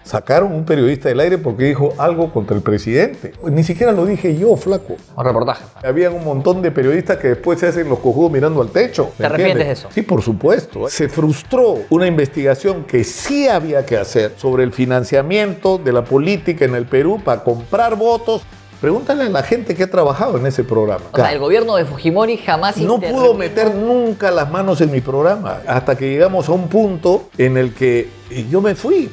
Sacaron un periodista del aire porque dijo algo contra el presidente. Pues ni siquiera lo dije yo, flaco. Un reportaje. Habían un montón de periodistas que después se hacen los cojudos mirando al techo. ¿Te arrepientes de eso? Sí, por supuesto. Se frustró una investigación que sí había que hacer sobre el financiamiento de la política en el Perú para comprar votos. Pregúntale a la gente que ha trabajado en ese programa. O sea, el gobierno de Fujimori jamás no pudo meter nunca las manos en mi programa hasta que llegamos a un punto en el que yo me fui.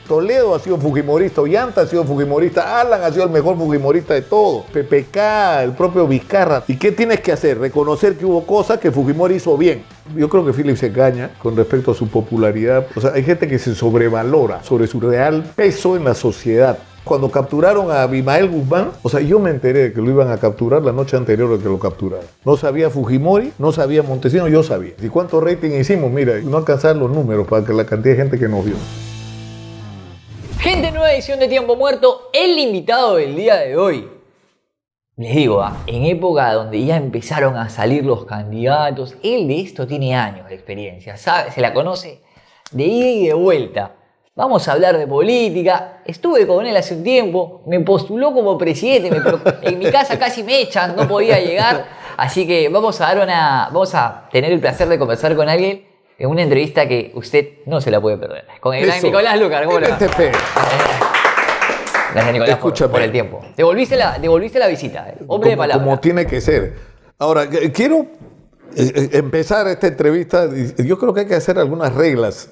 Toledo ha sido fujimorista, Ollanta ha sido fujimorista, Alan ha sido el mejor fujimorista de todos, PPK, el propio Vizcarra. ¿Y qué tienes que hacer? Reconocer que hubo cosas que Fujimori hizo bien. Yo creo que Philip se engaña con respecto a su popularidad. O sea, hay gente que se sobrevalora sobre su real peso en la sociedad. Cuando capturaron a Abimael Guzmán, o sea, yo me enteré de que lo iban a capturar la noche anterior de que lo capturaron. No sabía Fujimori, no sabía Montesinos, yo sabía. ¿Y cuánto rating hicimos? Mira, no alcanzaban los números para que la cantidad de gente que nos vio. Gente, nueva edición de Tiempo Muerto. El invitado del día de hoy, les digo, en época donde ya empezaron a salir los candidatos, él de esto tiene años de experiencia, ¿sabe? Se la conoce de ida y de vuelta. Vamos a hablar de política. Estuve con él hace un tiempo, me postuló como presidente, en mi casa casi me echan, no podía llegar. Así que vamos a tener el placer de conversar con alguien en una entrevista que usted no se la puede perder. Con el gran Nicolás Lucar. ¿Cómo le va? Gracias, Nicolás, por el tiempo. Devolviste la visita. Hombre de palabra. Como tiene que ser. Ahora, quiero empezar esta entrevista. Yo creo que hay que hacer algunas reglas.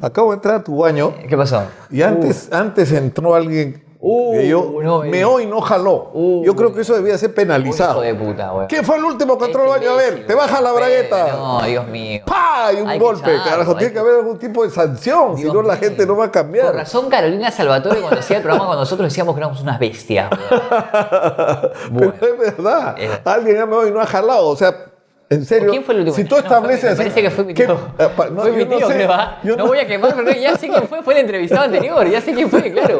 Acabo de entrar a tu baño. ¿Qué pasó? Y antes entró alguien que meó y no jaló. Yo creo que eso debía ser penalizado. Hijo de puta, güey. ¿Quién fue el último que entró al baño? A ver, te baja la bragueta. No, Dios mío. ¡Pah! Y un golpe. Carajo, tiene que haber algún tipo de sanción. Si no, la gente no va a cambiar. Por razón, Carolina Salvatore, cuando hacía el programa con nosotros, decíamos que éramos unas bestias. Bueno. Pero es verdad. Alguien ya meó y no ha jalado. O sea, en serio, ¿quién fue el último? Si tú estableces me parece que fue mi tío. Fue mi tío, creo. No voy a quemar, pero ya sé quién fue. Fue el entrevistado anterior. Ya sé quién fue, claro.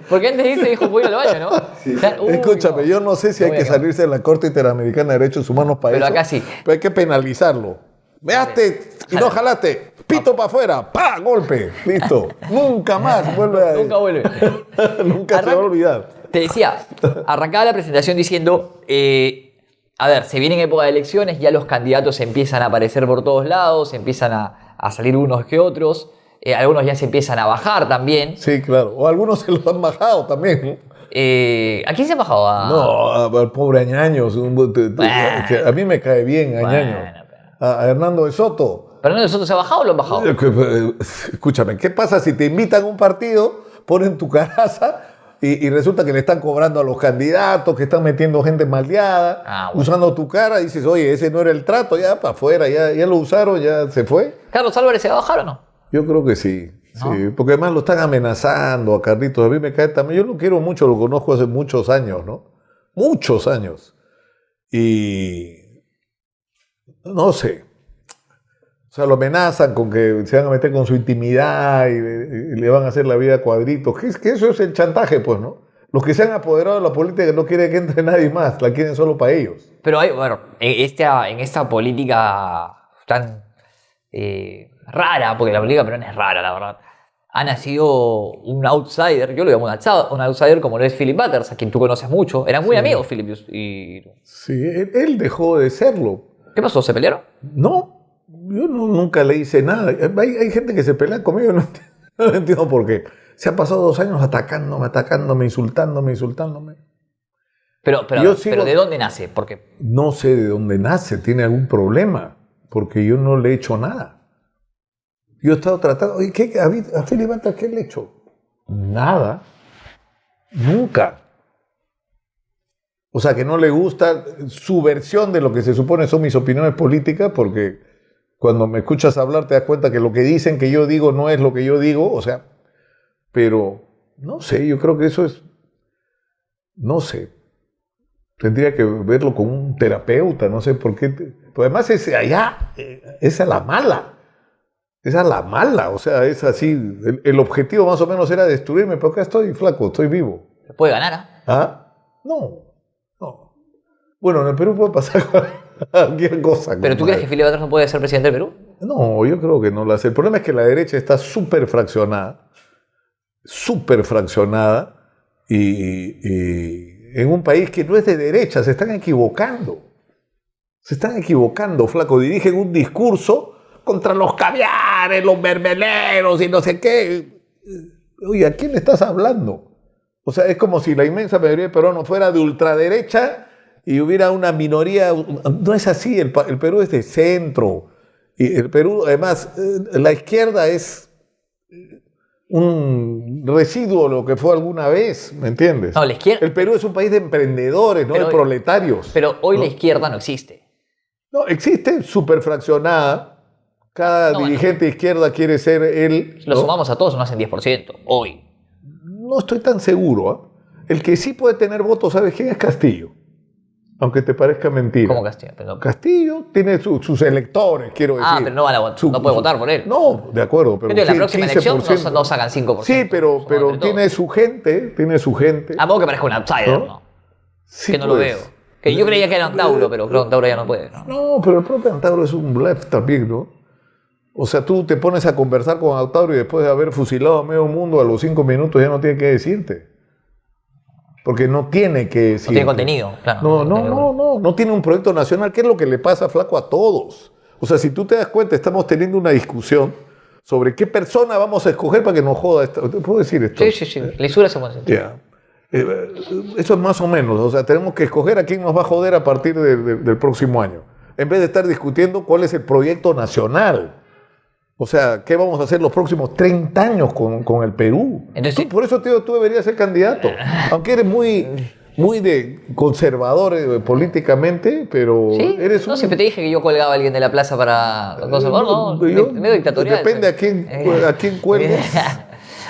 Porque antes de irse dijo, voy al baño, ¿no? Sí. Escúchame, yo no sé si hay que salirse de la Corte Interamericana de Derechos Humanos para eso. Pero acá sí. Pero hay que penalizarlo. Veaste y no jalaste. Pito para afuera. ¡Pah! Golpe. Listo. Nunca más vuelve a... Nunca vuelve. Nunca se va a olvidar. Te decía, arrancaba la presentación diciendo... A ver, se viene en época de elecciones, ya los candidatos empiezan a aparecer por todos lados, empiezan a salir unos que otros, algunos ya se empiezan a bajar también. Sí, claro, o algunos se los han bajado también, ¿no? ¿A quién se ha bajado? No, al pobre Añaños, a mí me cae bien Añaño. A Hernando de Soto. ¿Hernando de Soto se ha bajado o lo han bajado? Escúchame, ¿qué pasa si te invitan a un partido, ponen tu caraza... Y resulta que le están cobrando a los candidatos, que están metiendo gente maldeada, usando tu cara, y dices, oye, ese no era el trato, ya para afuera, ya lo usaron, ya se fue. ¿Carlos Álvarez se va a bajar o no? Yo creo que sí, ¿no? Sí, porque además lo están amenazando a Carlitos, a mí me cae también, yo lo quiero mucho, lo conozco hace muchos años, ¿no? Muchos años. Y no sé. O sea, lo amenazan con que se van a meter con su intimidad y le van a hacer la vida a cuadritos. Que eso es el chantaje, pues, ¿no? Los que se han apoderado de la política no quieren que entre nadie más, la quieren solo para ellos. Pero hay, bueno, en esta política tan rara, porque la política peruana es rara, la verdad, ha nacido un outsider, yo lo llamo un outsider como lo es Philip Butters, a quien tú conoces mucho. Eran muy amigos, Philip y... Sí, él dejó de serlo. ¿Qué pasó? ¿Se pelearon? No. Yo nunca le hice nada. Hay gente que se pelea conmigo, no entiendo por qué. Se han pasado 2 años atacándome, insultándome. Pero ¿de dónde nace? Porque... No sé de dónde nace, tiene algún problema, porque yo no le he hecho nada. Yo he estado tratando... Oye, ¿a Philip Butters qué le he hecho? Nada. Nunca. O sea, que no le gusta su versión de lo que se supone son mis opiniones políticas, porque... Cuando me escuchas hablar te das cuenta que lo que dicen que yo digo no es lo que yo digo, o sea, pero no sé, yo creo que eso es, no sé, tendría que verlo con un terapeuta, no sé por qué, pero además esa es la mala, o sea, es así, el objetivo más o menos era destruirme, pero acá estoy flaco, estoy vivo. ¿Puede ganar? ¿Ah? No. Bueno, en el Perú puede pasar cualquier cosa. ¿Pero tú crees que Philip Butters no puede ser presidente del Perú? No, yo creo que no lo hace. El problema es que la derecha está súper fraccionada. súper fraccionada y en un país que no es de derecha. Se están equivocando. Se están equivocando, flaco. Dirigen un discurso contra los caviares, los mermeleros y no sé qué. Oye, ¿a quién le estás hablando? O sea, es como si la inmensa mayoría de peruanos fuera de ultraderecha y hubiera una minoría. No es así, el Perú es de centro. Y el Perú, además, la izquierda es un residuo de lo que fue alguna vez, ¿me entiendes? No, la izquierda... El Perú es un país de emprendedores, no de proletarios. Pero hoy ¿no? La izquierda no existe. No, existe súper fraccionada. Cada dirigente de izquierda quiere ser él. Lo sumamos a todos, no hacen 10%, hoy. No estoy tan seguro. El que sí puede tener votos, ¿sabes quién es? Castillo. Aunque te parezca mentira. ¿Cómo Castillo? Pero... Castillo tiene sus electores, quiero decir. Pero no van a votar, no puede votar por él. No, de acuerdo. Pero en la próxima elección no sacan 5%. Sí, pero tiene su gente, A poco que parezca un outsider, ¿no? Sí, que no lo veo. Que yo creía que era Antauro, pero creo que Antauro ya no puede. No, pero el propio Antauro es un bluff también, ¿no? O sea, tú te pones a conversar con Antauro y después de haber fusilado a medio mundo a los 5 minutos ya no tiene que decirte. Porque no tiene que decirte. No tiene contenido, claro. No tiene un proyecto nacional. ¿Qué es lo que le pasa, flaco, a todos? O sea, si tú te das cuenta, estamos teniendo una discusión sobre qué persona vamos a escoger para que nos joda. ¿Puedo decir esto? Sí. Lisura se puede decir. Eso es más o menos. O sea, tenemos que escoger a quién nos va a joder a partir del próximo año. En vez de estar discutiendo cuál es el proyecto nacional. O sea, ¿qué vamos a hacer los próximos 30 años con el Perú? Entonces, por eso, tío, tú deberías ser candidato. Aunque eres muy de conservador políticamente, pero ¿sí? eres No, siempre te dije que yo colgaba a alguien de la plaza para conservador, medio dictatorial. Depende a quién cuelgues.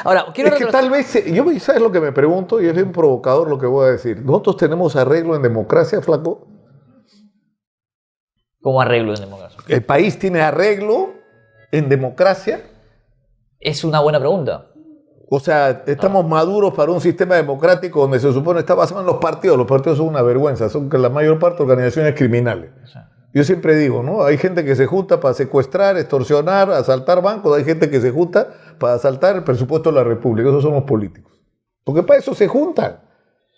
Ahora, es que tal vez, ¿sabes lo que me pregunto? Y es bien provocador lo que voy a decir. ¿Nosotros tenemos arreglo en democracia, flaco? ¿Cómo arreglo en democracia? ¿El país tiene arreglo en democracia? Es una buena pregunta. O sea, estamos maduros para un sistema democrático donde se supone está basado en los partidos. Los partidos son una vergüenza, son la mayor parte organizaciones criminales. Sí. Yo siempre digo, ¿no? Hay gente que se junta para secuestrar, extorsionar, asaltar bancos. Hay gente que se junta para asaltar el presupuesto de la República. Esos son los políticos. Porque para eso se juntan.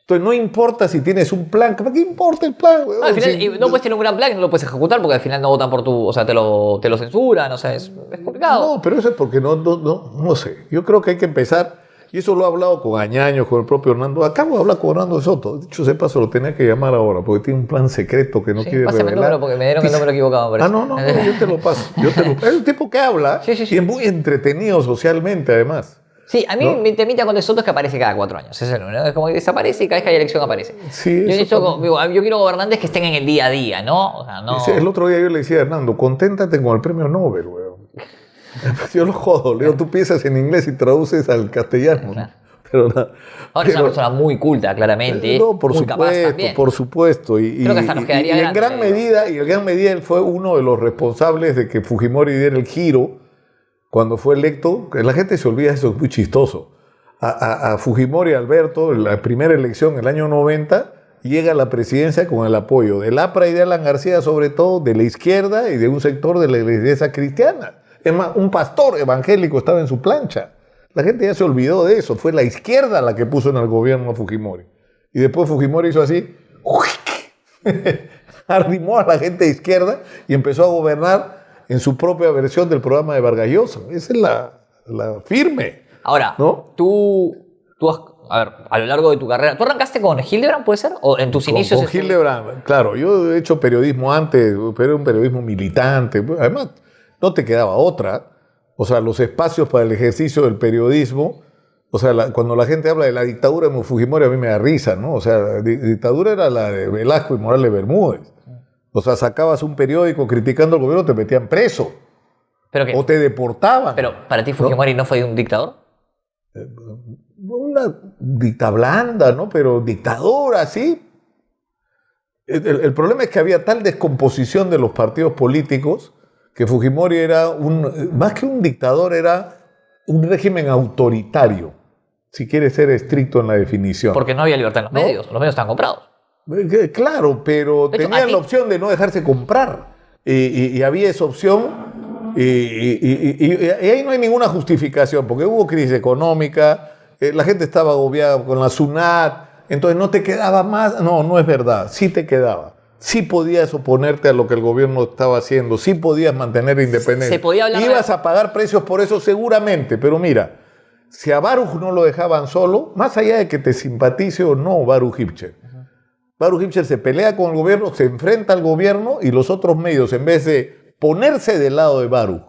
Entonces no importa si tienes un plan. ¿Para qué importa el plan? No, al final, no puedes tener un gran plan y no lo puedes ejecutar porque al final no votan por tu... O sea, te lo censuran, o sea, es complicado. No, pero eso es porque no sé. Yo creo que hay que empezar, y eso lo he hablado con Añaños, con el propio Hernando. Acabo de hablar con Hernando Soto. Dicho sea paso, lo tenía que llamar ahora porque tiene un plan secreto que no quiere revelar. Pásame el número porque me dieron el número equivocado. No, yo te lo paso. Es un tipo que habla y es muy entretenido socialmente, además. Sí, a mí mi temita con De Soto es que aparece cada 4 años. Es como que desaparece y cada vez que hay elección aparece. Sí, yo quiero gobernantes que estén en el día a día, ¿no? O sea, no... El otro día yo le decía a Hernando, conténtate con el premio Nobel, weón. Yo lo jodo, Leo, tú piensas en inglés y traduces al castellano. Claro. Pero ahora es una persona muy culta, claramente. No, por muy supuesto, capaz también. por supuesto. Creo que hasta nos quedaría en gran medida él fue uno de los responsables de que Fujimori diera el giro cuando fue electo. La gente se olvida, eso es muy chistoso. A Fujimori Alberto, en la primera elección, en el año 90, llega a la presidencia con el apoyo del APRA y de Alan García, sobre todo de la izquierda y de un sector de la iglesia cristiana. Es más, un pastor evangélico estaba en su plancha. La gente ya se olvidó de eso. Fue la izquierda la que puso en el gobierno a Fujimori. Y después Fujimori hizo así, arrimó a la gente de izquierda y empezó a gobernar en su propia versión del programa de Vargas Llosa. Esa es la firme. Ahora, ¿no? Tú has, a lo largo de tu carrera, ¿tú arrancaste con Hildebrand, puede ser? ¿O en tus inicios? Con Hildebrand, claro. Yo he hecho periodismo antes, pero era un periodismo militante. Además, no te quedaba otra. O sea, los espacios para el ejercicio del periodismo, o sea, cuando la gente habla de la dictadura de Fujimori, a mí me da risa, ¿no? O sea, la dictadura era la de Velasco y Morales Bermúdez. O sea, sacabas un periódico criticando al gobierno, te metían preso. O te deportaban. Pero para ti Fujimori no fue un dictador. Una dicta blanda, ¿no? Pero dictadura, sí. El problema es que había tal descomposición de los partidos políticos que Fujimori era más que un dictador, era un régimen autoritario, si quieres ser estricto en la definición. Porque no había libertad en los medios, los medios estaban comprados. Claro, pero tenían la opción de no dejarse comprar. Y había esa opción, y ahí no hay ninguna justificación, porque hubo crisis económica, la gente estaba agobiada con la SUNAT, entonces no te quedaba más. No, no es verdad, sí te quedaba. Sí podías oponerte a lo que el gobierno estaba haciendo, sí podías mantener independencia. Se podía hablar Ibas a pagar precios por eso seguramente, pero mira, si a Baruch no lo dejaban solo, más allá de que te simpatice o no Baruch Hipcher, Baruch Hipcher se pelea con el gobierno, se enfrenta al gobierno y los otros medios, en vez de ponerse del lado de Baruch,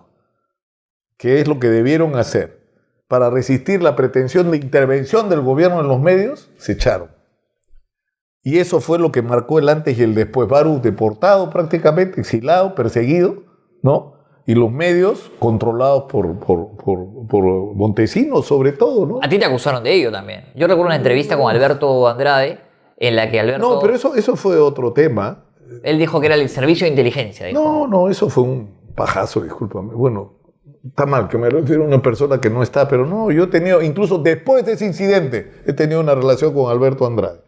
que es lo que debieron hacer para resistir la pretensión de intervención del gobierno en los medios, se echaron. Y eso fue lo que marcó el antes y el después. Baruch deportado prácticamente, exilado, perseguido, ¿no? Y los medios controlados por Montesinos, sobre todo, ¿no? A ti te acusaron de ello también. Yo recuerdo una entrevista con Alberto Andrade en la que Alberto... No, pero eso fue otro tema. Él dijo que era el servicio de inteligencia. Dijo. No, eso fue un pajazo, discúlpame. Bueno, está mal que me refiero a una persona que no está, pero no, yo he tenido, incluso después de ese incidente, he tenido una relación con Alberto Andrade.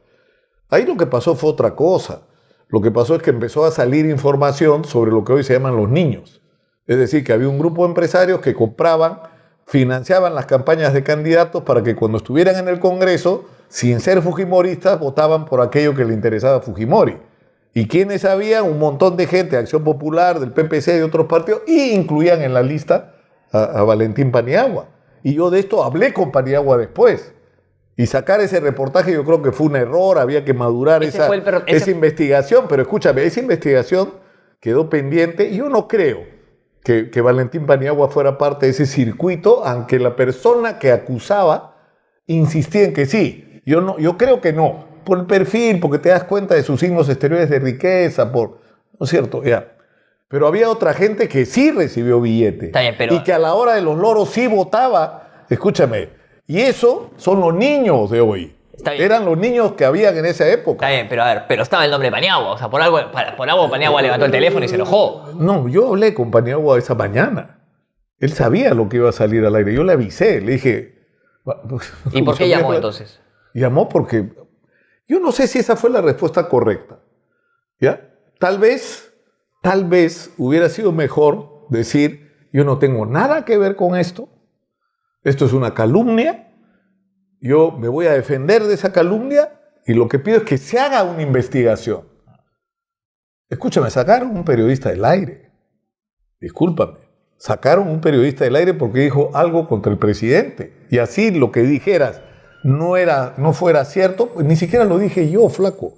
Ahí lo que pasó fue otra cosa. Lo que pasó es que empezó a salir información sobre lo que hoy se llaman los niños. Es decir, que había un grupo de empresarios que compraban, financiaban las campañas de candidatos para que cuando estuvieran en el Congreso, sin ser fujimoristas, votaban por aquello que le interesaba a Fujimori. ¿Y quiénes habían? Un montón de gente, Acción Popular, del PPC, de otros partidos, y incluían en la lista a Valentín Paniagua. Y yo de esto hablé con Paniagua después. Y sacar ese reportaje yo creo que fue un error, había que madurar esa investigación, pero escúchame, esa investigación quedó pendiente y yo no creo que Valentín Paniagua fuera parte de ese circuito, aunque la persona que acusaba insistía en que sí. Yo creo que no, por el perfil, porque te das cuenta de sus signos exteriores de riqueza, ¿no es cierto? Ya. Pero había otra gente que sí recibió billete. Está bien, pero... Y que a la hora de los loros sí votaba, escúchame. Y eso son los niños de hoy. Eran los niños que habían en esa época. Está bien, pero a ver, pero estaba el nombre de Paniagua. O sea, por algo Paniagua levantó el teléfono y se enojó. No, yo hablé con Paniagua esa mañana. Él sabía lo que iba a salir al aire. Yo le avisé, le dije... ¿Y por qué llamó entonces? Llamó porque... Yo no sé si esa fue la respuesta correcta. ¿Ya? Tal vez hubiera sido mejor decir, yo no tengo nada que ver con esto. Esto es una calumnia, yo me voy a defender de esa calumnia y lo que pido es que se haga una investigación. Escúchame, sacaron un periodista del aire. Discúlpame. Sacaron un periodista del aire porque dijo algo contra el presidente. Y así lo que dijeras no fuera cierto, pues ni siquiera lo dije yo, flaco.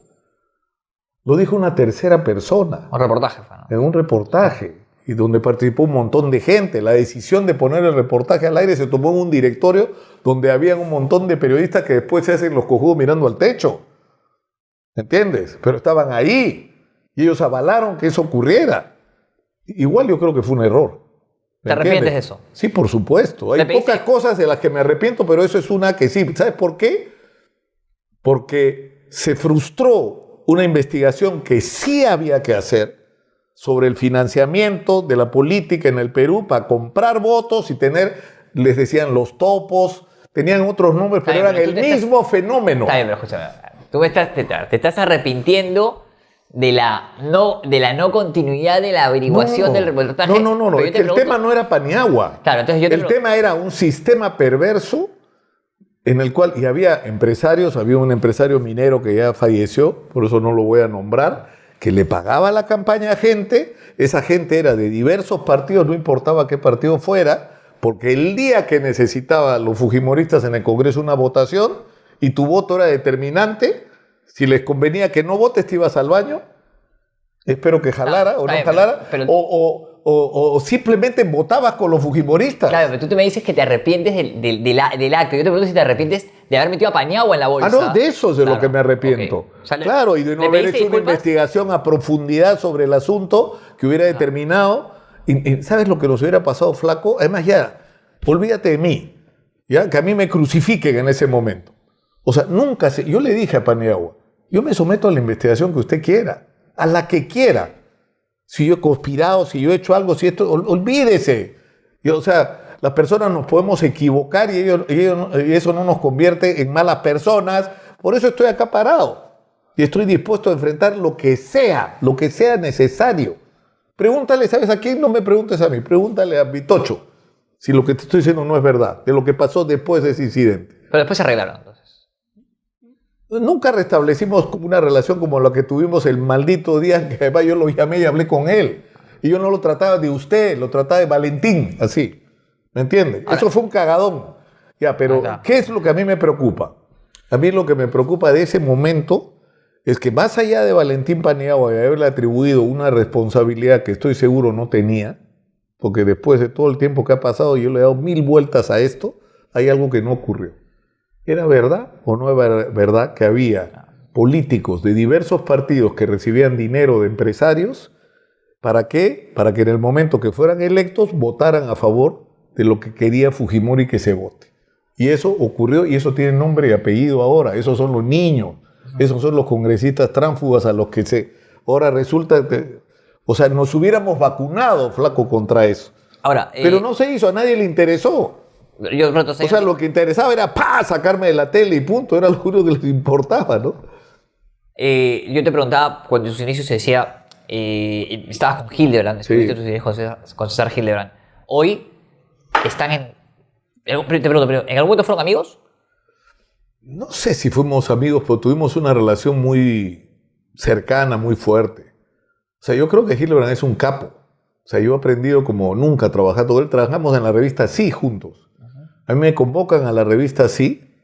Lo dijo una tercera persona. Un reportaje, ¿no? En un reportaje. Y donde participó un montón de gente. La decisión de poner el reportaje al aire se tomó en un directorio donde había un montón de periodistas que después se hacen los cojudos mirando al techo. ¿Entiendes? Pero estaban ahí y ellos avalaron que eso ocurriera. Igual yo creo que fue un error. ¿Te arrepientes de eso? Sí, por supuesto. Hay pocas cosas de las que me arrepiento, pero eso es una que sí. ¿Sabes por qué? Porque se frustró una investigación que sí había que hacer sobre el financiamiento de la política en el Perú para comprar votos y les decían los topos, tenían otros nombres, pero eran el mismo fenómeno. Está bien, pero escúchame, tú te estás arrepintiendo de la no continuidad de la averiguación del reportaje. No, es que el tema no era Paniagua. Claro, entonces el tema era un sistema perverso en el cual, y había empresarios, había un empresario minero que ya falleció, por eso no lo voy a nombrar, que le pagaba la campaña a gente, esa gente era de diversos partidos, no importaba qué partido fuera, porque el día que necesitaba los fujimoristas en el Congreso una votación y tu voto era determinante, si les convenía que no votes te ibas al baño, espero que jalara o no jalara, o simplemente votabas con los fujimoristas. Claro, pero tú me dices que te arrepientes del acto. Yo te pregunto si te arrepientes de haber metido a Paniagua en la bolsa. No, de eso es de lo que me arrepiento. Okay. O sea, claro, y de no haber hecho una investigación a profundidad sobre el asunto que hubiera determinado. Y ¿sabes lo que nos hubiera pasado, flaco? Además ya, olvídate de mí, ya, que a mí me crucifiquen en ese momento. O sea, yo le dije a Paniagua, yo me someto a la investigación que usted quiera, a la que quiera. Si yo he conspirado, si yo he hecho algo, si esto, olvídese. O sea, las personas nos podemos equivocar y eso no nos convierte en malas personas. Por eso estoy acá parado. Y estoy dispuesto a enfrentar lo que sea necesario. Pregúntale, ¿sabes a quién? No me preguntes a mí, pregúntale a Vitocho si lo que te estoy diciendo no es verdad, de lo que pasó después de ese incidente. Pero después se arreglaron, entonces. Nunca restablecimos una relación como la que tuvimos el maldito día que además yo lo llamé y hablé con él. Y yo no lo trataba de usted, lo trataba de Valentín, así. ¿Me entiende? Eso fue un cagadón. Ya, pero ¿qué es lo que a mí me preocupa? A mí lo que me preocupa de ese momento es que más allá de Valentín Paniagua y haberle atribuido una responsabilidad que estoy seguro no tenía, porque después de todo el tiempo que ha pasado yo le he dado 1000 vueltas a esto, hay algo que no ocurrió. ¿Era verdad o no era verdad que había políticos de diversos partidos que recibían dinero de empresarios? ¿Para qué? Para que en el momento que fueran electos votaran a favor de lo que quería Fujimori que se vote. Y eso ocurrió y eso tiene nombre y apellido ahora. Esos son los niños, esos son los congresistas tránsfugas a los que ahora resulta que, o sea, nos hubiéramos vacunado, flaco, contra eso. Ahora, pero no se hizo, a nadie le interesó. O sea, lo que interesaba era sacarme de la tele y punto, era lo único que les importaba, ¿no? Yo te preguntaba, cuando en sus inicios se decía, estabas con Hildebrand, estuviste tus inicios con César Hildebrand. Hoy están te pregunto, ¿en algún momento fueron amigos? No sé si fuimos amigos, pero tuvimos una relación muy cercana, muy fuerte. O sea, yo creo que Hildebrand es un capo. O sea, yo he aprendido como nunca a trabajar todo él. Trabajamos en la revista Sí juntos. A mí me convocan a la revista Sí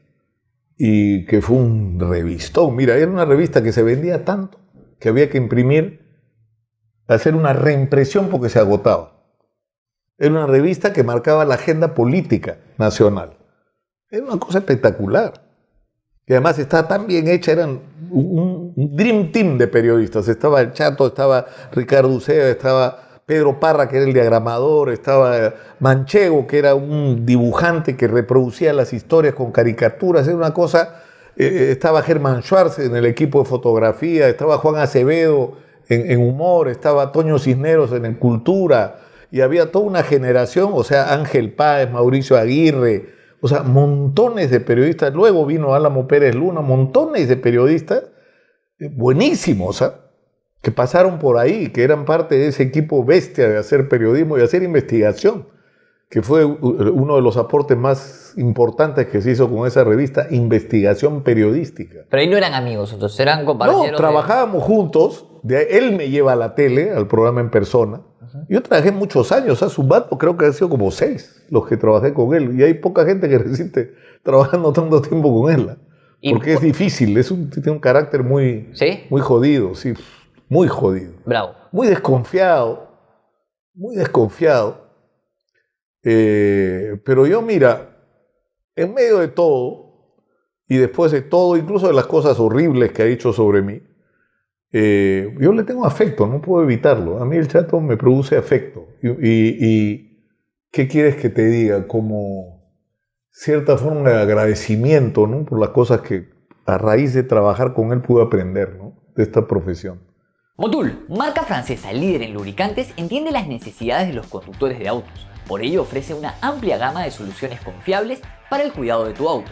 y que fue un revistón. Mira, era una revista que se vendía tanto que había que imprimir, hacer una reimpresión porque se agotaba. Era una revista que marcaba la agenda política nacional. Era una cosa espectacular. Y además estaba tan bien hecha, eran un dream team de periodistas. Estaba el Chato, estaba Ricardo Uceda, estaba Pedro Parra, que era el diagramador, estaba Manchego, que era un dibujante que reproducía las historias con caricaturas. Era una cosa, estaba Germán Schwartz en el equipo de fotografía, estaba Juan Acevedo en humor, estaba Toño Cisneros en cultura, y había toda una generación, o sea, Ángel Páez, Mauricio Aguirre, o sea, montones de periodistas. Luego vino Álamo Pérez Luna, montones de periodistas buenísimos, ¿sabes? Que pasaron por ahí, que eran parte de ese equipo bestia de hacer periodismo y hacer investigación, que fue uno de los aportes más importantes que se hizo con esa revista, investigación periodística. Pero ahí no eran amigos, entonces eran compañeros. No, trabajábamos juntos, él me lleva a la tele, al programa en persona. Yo trabajé muchos años, a Zumbato creo que han sido como 6 los que trabajé con él, y hay poca gente que resiste trabajando tanto tiempo con él, porque es difícil, tiene un carácter muy, muy jodido, sí. Muy jodido. Bravo. Muy desconfiado. Muy desconfiado. Pero yo, mira, en medio de todo, y después de todo, incluso de las cosas horribles que ha dicho sobre mí, yo le tengo afecto, no puedo evitarlo. A mí el Chato me produce afecto. Y ¿qué quieres que te diga? Como cierta forma de agradecimiento, ¿no? Por las cosas que a raíz de trabajar con él pude aprender, ¿no? De esta profesión. Motul, marca francesa líder en lubricantes, entiende las necesidades de los conductores de autos. Por ello ofrece una amplia gama de soluciones confiables para el cuidado de tu auto,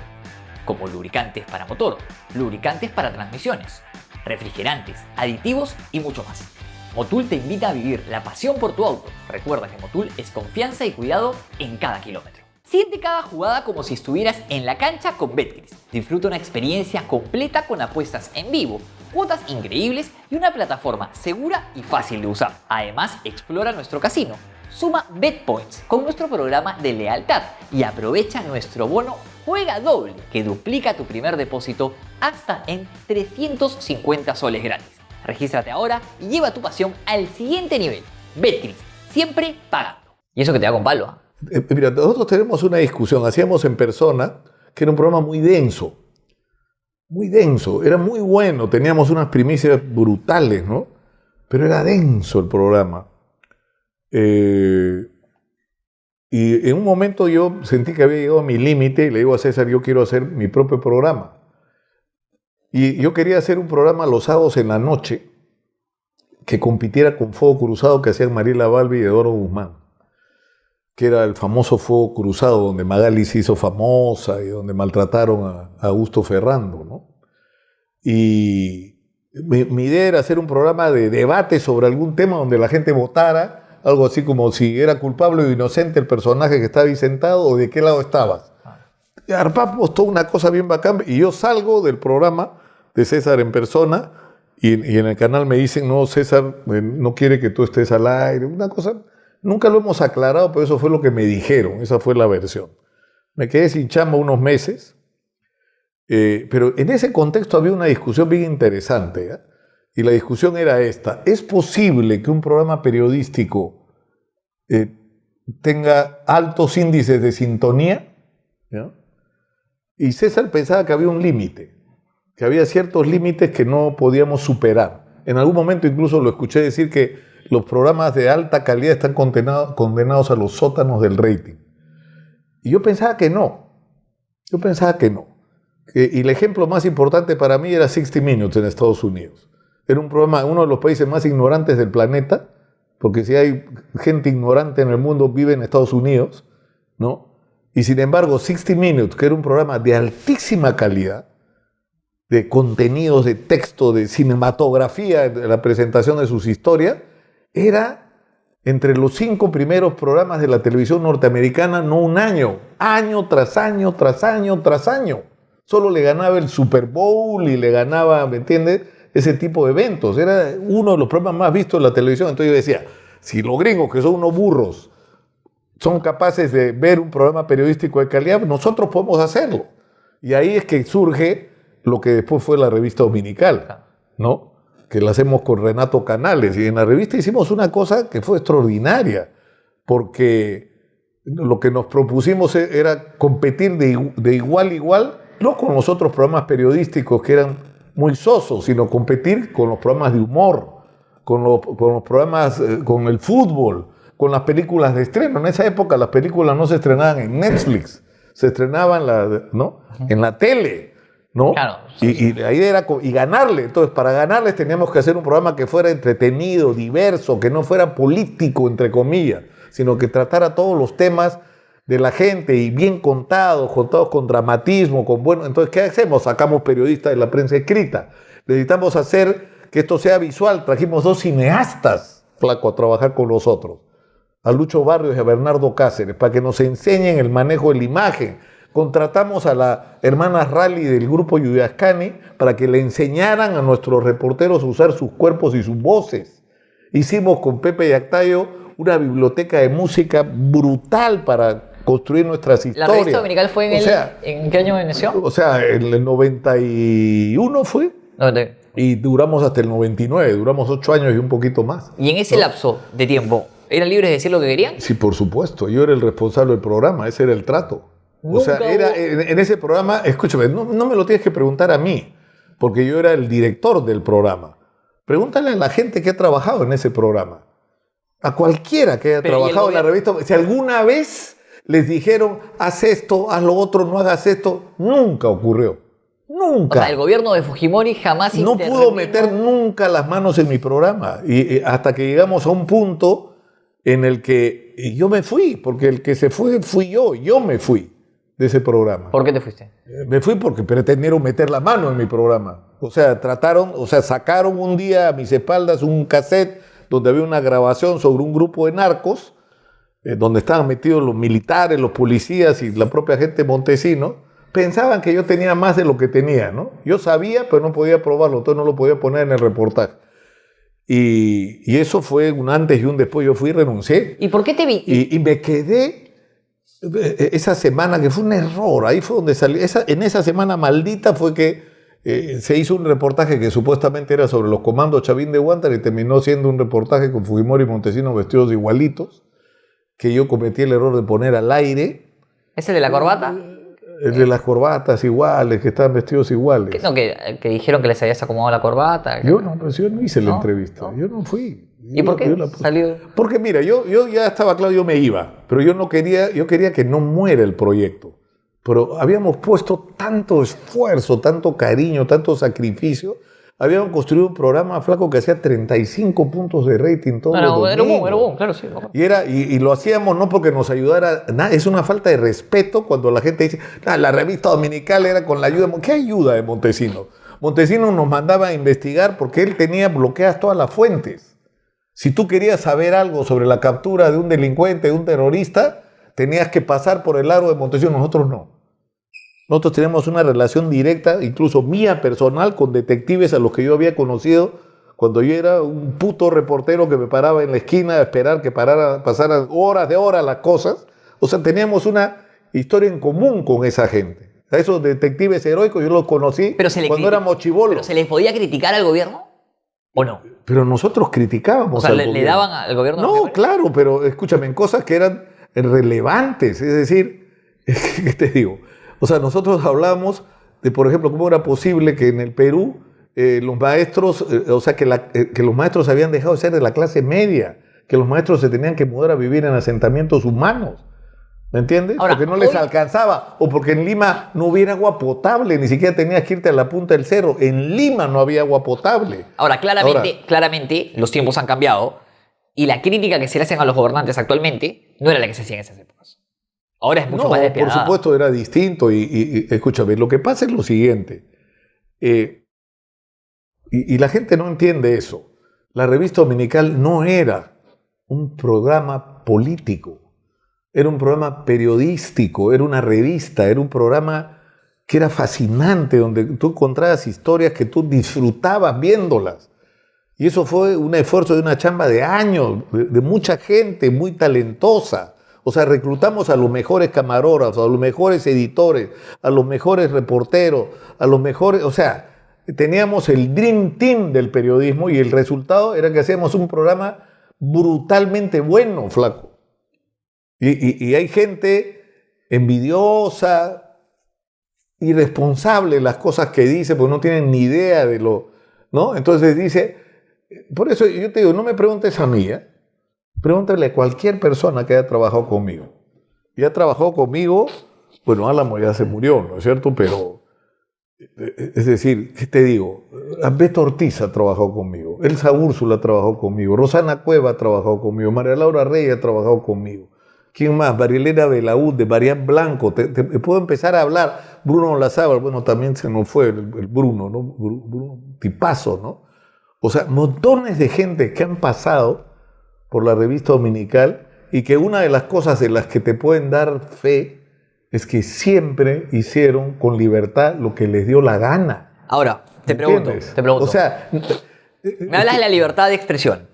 como lubricantes para motor, lubricantes para transmisiones, refrigerantes, aditivos y mucho más. Motul te invita a vivir la pasión por tu auto. Recuerda que Motul es confianza y cuidado en cada kilómetro. Siente cada jugada como si estuvieras en la cancha con Betcris. Disfruta una experiencia completa con apuestas en vivo, cuotas increíbles y una plataforma segura y fácil de usar. Además, explora nuestro casino. Suma BetPoints con nuestro programa de lealtad y aprovecha nuestro bono Juega Doble, que duplica tu primer depósito hasta en 350 soles gratis. Regístrate ahora y lleva tu pasión al siguiente nivel. Betcris, siempre pagando. Y eso que te da con palo, ¿eh? Mira, nosotros tenemos una discusión, hacíamos en persona, que era un programa muy denso, era muy bueno, teníamos unas primicias brutales, ¿no? Pero era denso el programa. Y en un momento yo sentí que había llegado a mi límite y le digo a César, yo quiero hacer mi propio programa. Y yo quería hacer un programa los sábados en la noche que compitiera con Fuego Cruzado que hacían Mariela Balbi y Eduardo Guzmán, que era el famoso Fuego Cruzado, donde Magali se hizo famosa y donde maltrataron a Augusto Ferrando, ¿no? Y mi idea era hacer un programa de debate sobre algún tema donde la gente votara, algo así como si era culpable o inocente el personaje que estaba ahí sentado o de qué lado estabas. armamos toda una cosa bien bacán y yo salgo del programa de César en persona y en el canal me dicen, no, César no quiere que tú estés al aire, una cosa, nunca lo hemos aclarado, pero eso fue lo que me dijeron, esa fue la versión. Me quedé sin chamba unos meses, pero en ese contexto había una discusión bien interesante, ¿eh? Y la discusión era esta: ¿es posible que un programa periodístico tenga altos índices de sintonía? ¿Ya? Y César pensaba que había un límite, que había ciertos límites que no podíamos superar. En algún momento incluso lo escuché decir que los programas de alta calidad están condenados a los sótanos del rating. Y yo pensaba que no. Y el ejemplo más importante para mí era 60 Minutes en Estados Unidos. Era un programa, uno de los países más ignorantes del planeta, porque si hay gente ignorante en el mundo vive en Estados Unidos, ¿no? Y sin embargo, 60 Minutes, que era un programa de altísima calidad, de contenidos, de texto, de cinematografía, de la presentación de sus historias, era entre los 5 primeros programas de la televisión norteamericana, no un año tras año, tras año, tras año. Solo le ganaba el Super Bowl y le ganaba, ¿me entiendes?, ese tipo de eventos. Era uno de los programas más vistos de la televisión. Entonces yo decía, si los gringos, que son unos burros, son capaces de ver un programa periodístico de calidad, nosotros podemos hacerlo. Y ahí es que surge lo que después fue la revista dominical, ¿no? Que la hacemos con Renato Canales. Y en la revista hicimos una cosa que fue extraordinaria, porque lo que nos propusimos era competir de igual a igual, no con los otros programas periodísticos que eran muy sosos, sino competir con los programas de humor, con los programas, con el fútbol, con las películas de estreno. En esa época las películas no se estrenaban en Netflix, se estrenaban ¿no?, en la tele, ¿no? Claro. Y la idea era ganarle. Entonces, para ganarles teníamos que hacer un programa que fuera entretenido, diverso, que no fuera político, entre comillas, sino que tratara todos los temas de la gente y bien contados con dramatismo, con bueno. Entonces, ¿qué hacemos? Sacamos periodistas de la prensa escrita. Necesitamos hacer que esto sea visual. Trajimos 2 cineastas, flaco, a trabajar con nosotros, a Lucho Barrios y a Bernardo Cáceres, para que nos enseñen el manejo de la imagen. Contratamos a la hermana Rally del grupo Yuyascani para que le enseñaran a nuestros reporteros a usar sus cuerpos y sus voces. Hicimos con Pepe Yactayo una biblioteca de música brutal para construir nuestras historias. ¿La revista dominical fue en qué año inició? O sea, en el 91 fue. Y duramos hasta el 99, duramos 8 años y un poquito más. ¿Y en ese lapso de tiempo, eran libres de decir lo que querían? Sí, por supuesto. Yo era el responsable del programa, ese era el trato. O sea, en ese programa, escúchame, no me lo tienes que preguntar a mí, porque yo era el director del programa. Pregúntale a la gente que ha trabajado en ese programa. A cualquiera que haya trabajado en la revista. Si alguna vez les dijeron, haz esto, haz lo otro, no hagas esto, nunca ocurrió. Nunca. O sea, el gobierno de Fujimori jamás no pudo meter nunca las manos en mi programa. Y hasta que llegamos a un punto en el que yo me fui, porque el que se fue fui yo. Yo me fui de ese programa. ¿Por qué te fuiste? Me fui porque pretendieron meter la mano en mi programa. O sea, sacaron un día a mis espaldas un cassette donde había una grabación sobre un grupo de narcos, donde estaban metidos los militares, los policías y la propia gente de Montesinos. Pensaban que yo tenía más de lo que tenía, ¿no? Yo sabía, pero no podía probarlo, entonces no lo podía poner en el reportaje. Y eso fue un antes y un después. Yo fui y renuncié. ¿Y por qué te vi? Y me quedé esa semana, que fue un error. Ahí fue donde salí. En esa semana maldita fue que se hizo un reportaje que supuestamente era sobre los comandos Chavín de Huántar y terminó siendo un reportaje con Fujimori y Montesinos vestidos igualitos, que yo cometí el error de poner al aire. ¿Ese de la corbata? El de las corbatas iguales, que estaban vestidos iguales. Que dijeron que les habías acomodado la corbata. Yo no hice la entrevista. Yo no fui. ¿Y por qué salió? Porque mira, yo ya estaba claro, yo me iba, pero yo quería que no muera el proyecto. Pero habíamos puesto tanto esfuerzo, tanto cariño, tanto sacrificio. Habíamos construido un programa, flaco, que hacía 35 puntos de rating todos los domingos. Era boom, claro, sí. Y lo hacíamos no porque nos ayudara nada. Es una falta de respeto cuando la gente dice, la revista dominical era con la ayuda. ¿Qué ayuda de Montesinos? Montesinos nos mandaba a investigar porque él tenía bloqueadas todas las fuentes. Si tú querías saber algo sobre la captura de un delincuente, de un terrorista, tenías que pasar por el aro de Montesinos. Nosotros no. Nosotros teníamos una relación directa, incluso mía personal, con detectives a los que yo había conocido cuando yo era un puto reportero que me paraba en la esquina a esperar que pasaran horas de horas las cosas. O sea, teníamos una historia en común con esa gente. A esos detectives heroicos yo los conocí cuando éramos chibolos. ¿Pero se les podía criticar al gobierno o no? Pero nosotros criticábamos al gobierno. ¿Le daban al gobierno? No, claro, pero escúchame, en cosas que eran relevantes. Es decir, ¿qué te digo? O sea, nosotros hablamos de, por ejemplo, cómo era posible que en el Perú los maestros, que los maestros habían dejado de ser de la clase media, que los maestros se tenían que mudar a vivir en asentamientos humanos. ¿Me entiendes? Ahora, porque no les alcanzaba, o porque en Lima no hubiera agua potable, ni siquiera tenías que irte a la punta del cerro. En Lima no había agua potable. Ahora, claramente los tiempos han cambiado y la crítica que se le hacen a los gobernantes actualmente no era la que se hacía en esas épocas. Ahora es mucho más despiadada. Por supuesto era distinto y escúchame, lo que pasa es lo siguiente, y la gente no entiende eso. La revista dominical no era un programa político. Era un programa periodístico, era una revista, era un programa que era fascinante, donde tú encontrabas historias que tú disfrutabas viéndolas. Y eso fue un esfuerzo de una chamba de años, de mucha gente muy talentosa. O sea, reclutamos a los mejores camarógrafos, a los mejores editores, a los mejores reporteros, a los mejores... O sea, teníamos el Dream Team del periodismo y el resultado era que hacíamos un programa brutalmente bueno, flaco. Y hay gente envidiosa, irresponsable en las cosas que dice, porque no tienen ni idea de lo... ¿no? Entonces dice... Por eso yo te digo, no me preguntes a mí, pregúntale a cualquier persona que haya trabajado conmigo. Y ha trabajado conmigo, bueno, Álamo ya se murió, ¿no es cierto? Pero, es decir, ¿qué te digo? Beto Ortiz ha trabajado conmigo, Elsa Úrsula ha trabajado conmigo, Rosana Cueva ha trabajado conmigo, María Laura Rey ha trabajado conmigo. ¿Quién más? Marilena Belaúd, de Marián Blanco. Te puedo empezar a hablar. Bruno Olazábal, bueno, también se nos fue el Bruno, ¿no? Bruno, tipazo, ¿no? O sea, montones de gente que han pasado por la revista dominical y que una de las cosas de las que te pueden dar fe es que siempre hicieron con libertad lo que les dio la gana. Ahora, te pregunto. O sea... Me hablas de la libertad de expresión.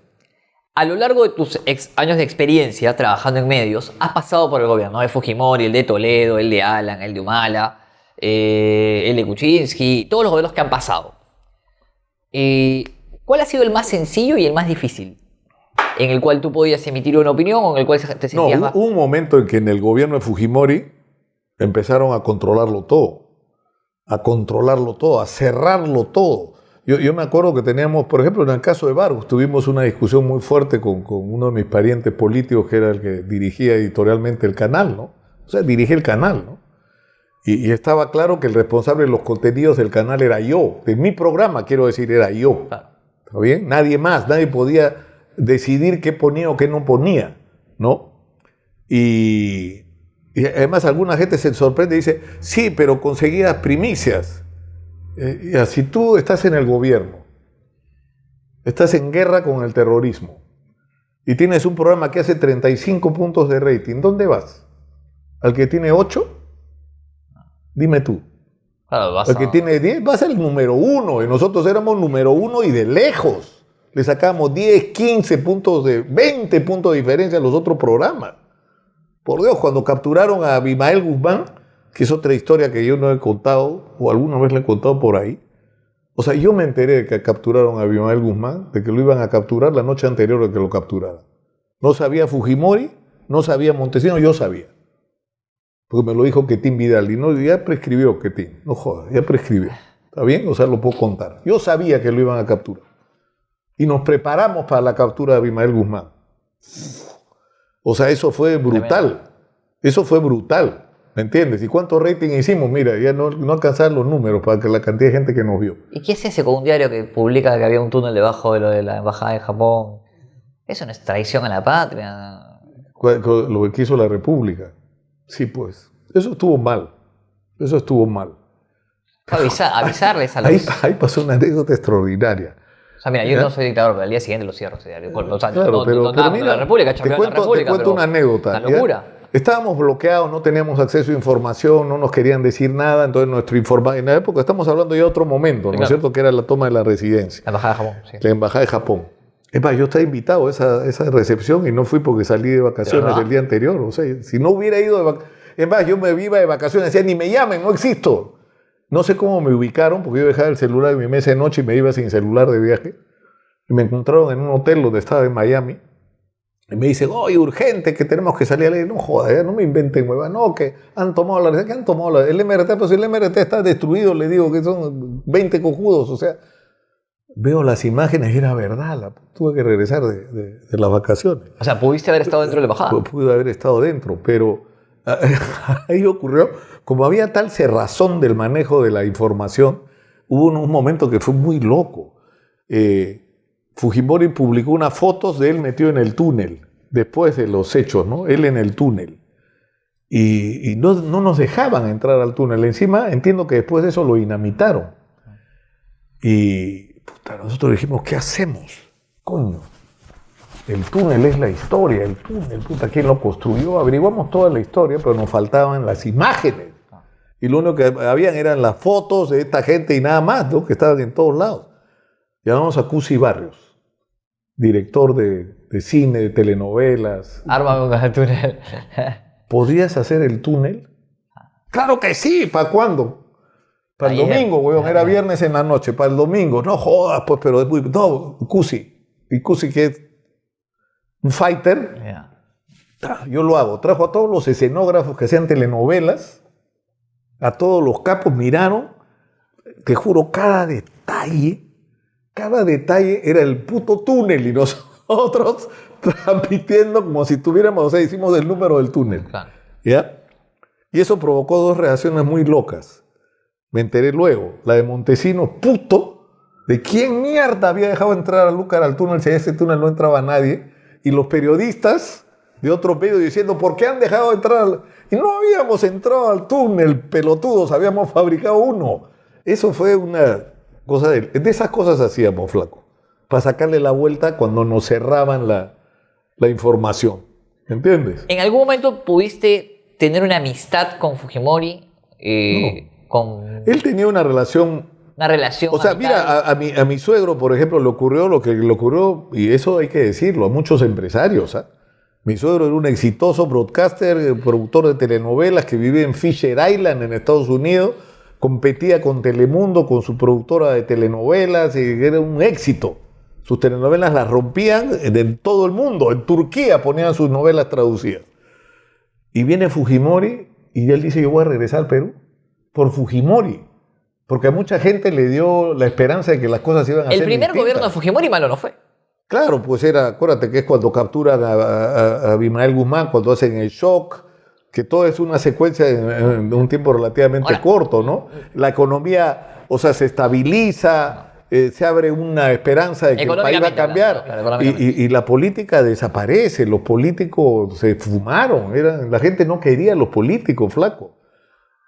A lo largo de tus años de experiencia trabajando en medios, has pasado por el gobierno de Fujimori, el de Toledo, el de Alan, el de Humala, el de Kuczynski, todos los gobiernos que han pasado. ¿Cuál ha sido el más sencillo y el más difícil? ¿En el cual tú podías emitir una opinión o en el cual te sentías más? Hubo un momento en que en el gobierno de Fujimori empezaron a controlarlo todo, a cerrarlo todo. Yo me acuerdo que teníamos, por ejemplo, en el caso de Barros, tuvimos una discusión muy fuerte con uno de mis parientes políticos que era el que dirigía editorialmente el canal, ¿no? O sea, dirigía el canal, ¿no? Y estaba claro que el responsable de los contenidos del canal era yo, de mi programa, quiero decir, era yo. Claro. ¿Está bien? Nadie más, nadie podía decidir qué ponía o qué no ponía, ¿no? Y además alguna gente se sorprende y dice, sí, pero conseguías primicias. Si tú estás en el gobierno, estás en guerra con el terrorismo y tienes un programa que hace 35 puntos de rating, ¿dónde vas? ¿Al que tiene 8? Dime tú. Claro, ¿Al que tiene 10? Vas al número 1 y nosotros éramos número 1 y de lejos. Le sacábamos 10, 15 puntos, 20 puntos de diferencia a los otros programas. Por Dios, cuando capturaron a Abimael Guzmán, que es otra historia que yo no he contado, o alguna vez le he contado por ahí. O sea, yo me enteré de que capturaron a Abimael Guzmán, de que lo iban a capturar la noche anterior de que lo capturaran. No sabía Fujimori, no sabía Montesinos, yo sabía. Porque me lo dijo Quetín Vidal, y no, ya prescribió Quetín, no jodas, ya prescribió. ¿Está bien? O sea, lo puedo contar. Yo sabía que lo iban a capturar. Y nos preparamos para la captura de Abimael Guzmán. O sea, eso fue brutal. Eso fue brutal. ¿Me entiendes? ¿Y cuánto rating hicimos? Mira, ya no alcanzaban los números para que la cantidad de gente que nos vio. ¿Y qué se hace con un diario que publica que había un túnel debajo de lo de la embajada de Japón? Eso no es traición a la patria. Lo que quiso la República. Sí, pues. Eso estuvo mal. Eso estuvo mal. Avisarles a los... Ahí pasó una anécdota extraordinaria. O sea, mira, yo no soy dictador, pero al día siguiente lo cierro ese diario. Por los años. Claro, pero mira, la República, te cuento una anécdota. Una locura. estábamos bloqueados, no teníamos acceso a información, no nos querían decir nada, entonces en la época estamos hablando ya de otro momento, ¿no es cierto? Que era la toma de la residencia. La embajada de Japón, sí. La embajada de Japón. Es más, yo estaba invitado a esa recepción y no fui porque salí de vacaciones el día anterior. O sea, si no hubiera ido de vacaciones, es más, yo me iba de vacaciones, decía, ni me llamen, no existo. No sé cómo me ubicaron, porque yo dejaba el celular en mi mesa de noche y me iba sin celular de viaje. Y me encontraron en un hotel donde estaba en Miami. Y me dicen, oye, urgente, que tenemos que salir. Le digo, no joder, no me inventen, hueva. No, que han tomado la residencia, que han tomado el MRT. Pues el MRT está destruido, le digo, que son 20 cojudos, o sea... Veo las imágenes y era verdad, tuve que regresar de las vacaciones. O sea, pudiste haber estado dentro de la embajada. Pude haber estado dentro, pero ahí ocurrió, como había tal cerrazón del manejo de la información, hubo un momento que fue muy loco. Fujimori publicó unas fotos de él metido en el túnel, después de los hechos, ¿no? Él en el túnel. Y no nos dejaban entrar al túnel. Encima, entiendo que después de eso lo dinamitaron. Y... Puta, nosotros dijimos, ¿qué hacemos? Coño, el túnel es la historia, el túnel, puta, ¿quién lo construyó? Averiguamos toda la historia, pero nos faltaban las imágenes. Y lo único que habían eran las fotos de esta gente y nada más, ¿no? Que estaban en todos lados. Llamamos a Cusi Barrios, director de cine, de telenovelas. Ármame con el túnel. ¿Podrías hacer el túnel? ¡Claro que sí! ¿Para cuándo? Para el domingo, weón, era viernes en la noche, para el domingo. No jodas, pues, pero es muy... No, Cusi. Y Cusi, que es un fighter, yo lo hago. Trajo a todos los escenógrafos que hacían telenovelas, a todos los capos, miraron, te juro, cada detalle era el puto túnel y nosotros transmitiendo como si tuviéramos, o sea, hicimos el número del túnel. Claro. ¿Ya? Y eso provocó dos reacciones muy locas. Me enteré luego, la de Montesinos, puto, de quién mierda había dejado entrar a Lúcar al túnel si a ese túnel no entraba nadie, y los periodistas de otros medios diciendo, ¿por qué han dejado entrar? Y no habíamos entrado al túnel, pelotudos, habíamos fabricado uno. Eso fue una cosa de esas cosas hacíamos, flaco, para sacarle la vuelta cuando nos cerraban la información, ¿entiendes? ¿En algún momento pudiste tener una amistad con Fujimori? No. Él tenía una relación... O sea, mira, a mi suegro, por ejemplo, le ocurrió lo que le ocurrió, y eso hay que decirlo, a muchos empresarios. Mi suegro era un exitoso broadcaster, productor de telenovelas que vivía en Fisher Island, en Estados Unidos, competía con Telemundo, con su productora de telenovelas, y era un éxito. Sus telenovelas las rompían en todo el mundo. En Turquía ponían sus novelas traducidas. Y viene Fujimori, y él dice, yo voy a regresar al Perú por Fujimori, porque a mucha gente le dio la esperanza de que las cosas iban a ser distintas. El primer gobierno de Fujimori malo no fue. Claro, pues acuérdate que es cuando capturan a Abimael Guzmán, cuando hacen el shock, que todo es una secuencia de un tiempo relativamente corto, ¿no? La economía, o sea, se estabiliza, se abre una esperanza de que el país va a cambiar, y la política desaparece, los políticos se fumaron, la gente no quería a los políticos, flaco.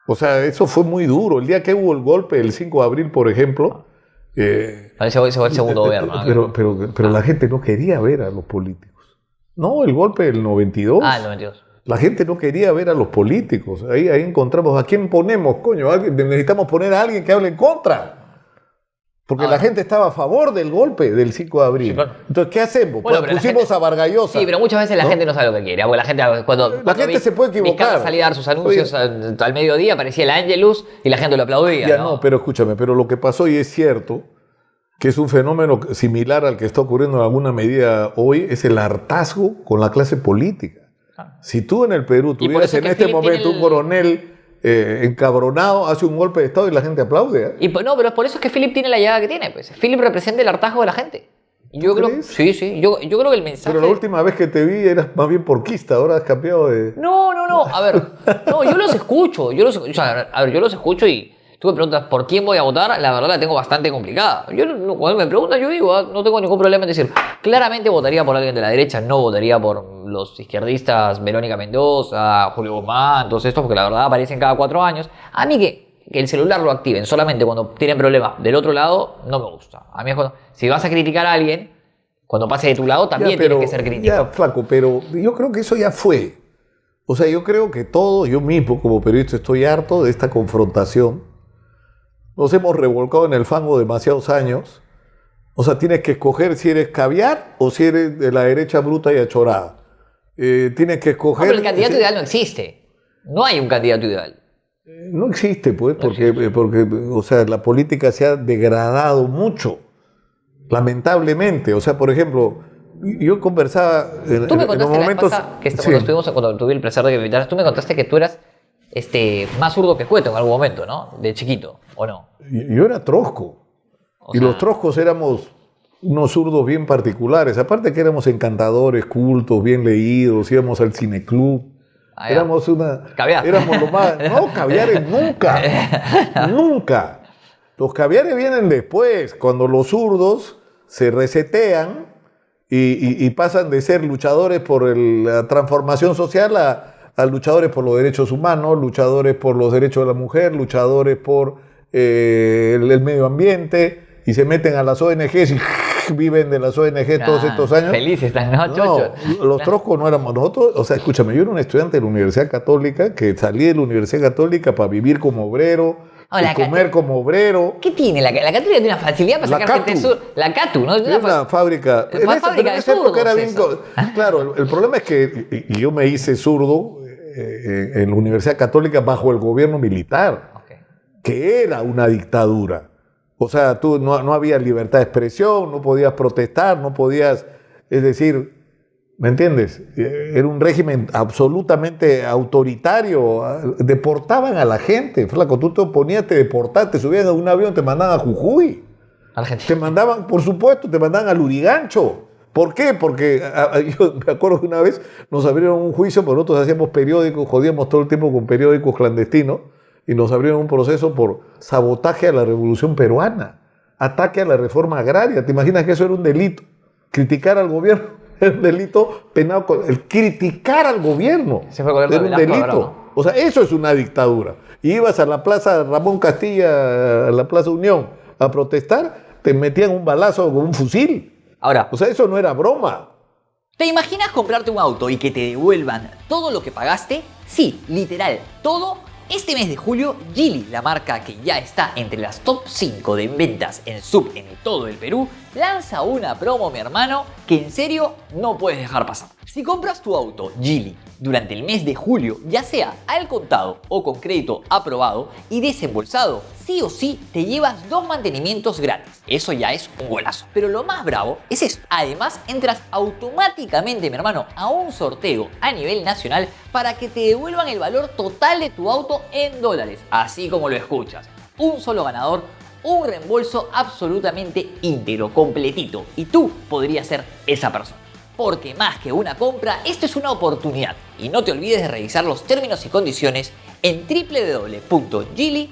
O sea, eso fue muy duro. El día que hubo el golpe, el 5 de abril, por ejemplo... Ese fue el segundo gobierno. Pero la gente no quería ver a los políticos. No, el golpe del 92. Ah, el 92. La gente no quería ver a los políticos. Ahí encontramos a quién ponemos, coño. Necesitamos poner a alguien que hable en contra. Porque la gente estaba a favor del golpe del 5 de abril. Sí, claro. Entonces, ¿qué hacemos? Bueno, pusimos a Vargas Llosa. Sí, pero muchas veces la gente no sabe lo que quiere. Porque la gente se puede equivocar. Vizcarra salía a dar sus anuncios al mediodía, aparecía el Ángelus y la gente lo aplaudía. Ya no, pero escúchame, pero lo que pasó, y es cierto, que es un fenómeno similar al que está ocurriendo en alguna medida hoy, es el hartazgo con la clase política. Si tú en el Perú tuvieras en este momento un coronel encabronado, hace un golpe de Estado y la gente aplaude. No, pero por eso es que Philip tiene la llegada que tiene. Pues. Philip representa el hartazgo de la gente. Yo creo, sí. Yo creo que el mensaje... Pero la última vez que te vi eras más bien porquista, ahora has cambiado de... No. A ver, yo los escucho. Yo los escucho y tú me preguntas por quién voy a votar, la verdad la tengo bastante complicada. Cuando me preguntan, yo digo, no tengo ningún problema en decir, claramente votaría por alguien de la derecha, no votaría por los izquierdistas Verónica Mendoza, Julio Guzmán, todos estos, porque la verdad aparecen cada 4 años. A mí que el celular lo activen solamente cuando tienen problemas del otro lado, no me gusta. A mí es cuando, si vas a criticar a alguien, cuando pase de tu lado también tienes que ser crítico. Ya, flaco, pero yo creo que eso ya fue. O sea, yo creo que todos, yo mismo como periodista estoy harto de esta confrontación. Nos hemos revolcado en el fango demasiados años. O sea, tienes que escoger si eres caviar o si eres de la derecha bruta y achorada. Tienes que escoger... No, pero el candidato ideal no existe. No hay un candidato ideal. No existe, pues, porque, o sea, la política se ha degradado mucho, lamentablemente. O sea, por ejemplo, yo conversaba Tú me contaste en momentos... cuando tuve el placer de que me invitaras, tú me contaste que tú eras más zurdo que Cueto en algún momento, ¿no? De chiquito, ¿o no? Yo era trosco. Y los troscos éramos unos zurdos bien particulares. Aparte que éramos encantadores, cultos, bien leídos, íbamos al cineclub. Éramos Caviar. Éramos lo más... No, caviares nunca. Nunca. Los caviares vienen después, cuando los zurdos se resetean y pasan de ser luchadores por la transformación social a luchadores por los derechos humanos, luchadores por los derechos de la mujer, luchadores por el medio ambiente, y se meten a las ONGs y viven de las ONGs todos estos años. Felices están, ¿no, chocho? Los troscos no éramos nosotros. O sea, escúchame, yo era un estudiante de la Universidad Católica que salí de la Universidad Católica para vivir como obrero, y comer como obrero. ¿Qué tiene? La Católica tiene una facilidad para sacar gente sur. La Catu, ¿no? Es una fábrica. Fábrica de zurdos. Claro, el problema es que yo me hice zurdo en la Universidad Católica bajo el gobierno militar, que era una dictadura. O sea, no había libertad de expresión, no podías protestar, no podías, es decir, ¿me entiendes? Era un régimen absolutamente autoritario, deportaban a la gente, flaco, tú te oponías, te deportaban, te subían a un avión, te mandaban a Jujuy, te mandaban, por supuesto, te mandaban al Lurigancho. ¿Por qué? Porque yo me acuerdo que una vez nos abrieron un juicio, porque nosotros hacíamos periódicos, jodíamos todo el tiempo con periódicos clandestinos, y nos abrieron un proceso por sabotaje a la revolución peruana, ataque a la reforma agraria. ¿Te imaginas que eso era un delito? Criticar al gobierno era un delito penado. El criticar al gobierno era un delito. O sea, eso es una dictadura. Y ibas a la plaza Ramón Castilla, a la Plaza Unión, a protestar, te metían un balazo con un fusil. Ahora, o sea, eso no era broma. ¿Te imaginas comprarte un auto y que te devuelvan todo lo que pagaste? Sí, literal, todo. Este mes de julio, Geely, la marca que ya está entre las top 5 de ventas en sub en todo el Perú, lanza una promo, mi hermano, que en serio no puedes dejar pasar. Si compras tu auto Geely durante el mes de julio, ya sea al contado o con crédito aprobado y desembolsado, sí o sí te llevas 2 mantenimientos gratis. Eso ya es un golazo. Pero lo más bravo es esto. Además, entras automáticamente, mi hermano, a un sorteo a nivel nacional para que te devuelvan el valor total de tu auto en dólares. Así como lo escuchas. Un solo ganador, un reembolso absolutamente íntegro, completito. Y tú podrías ser esa persona. Porque más que una compra, esto es una oportunidad. Y no te olvides de revisar los términos y condiciones en www.geely.pe.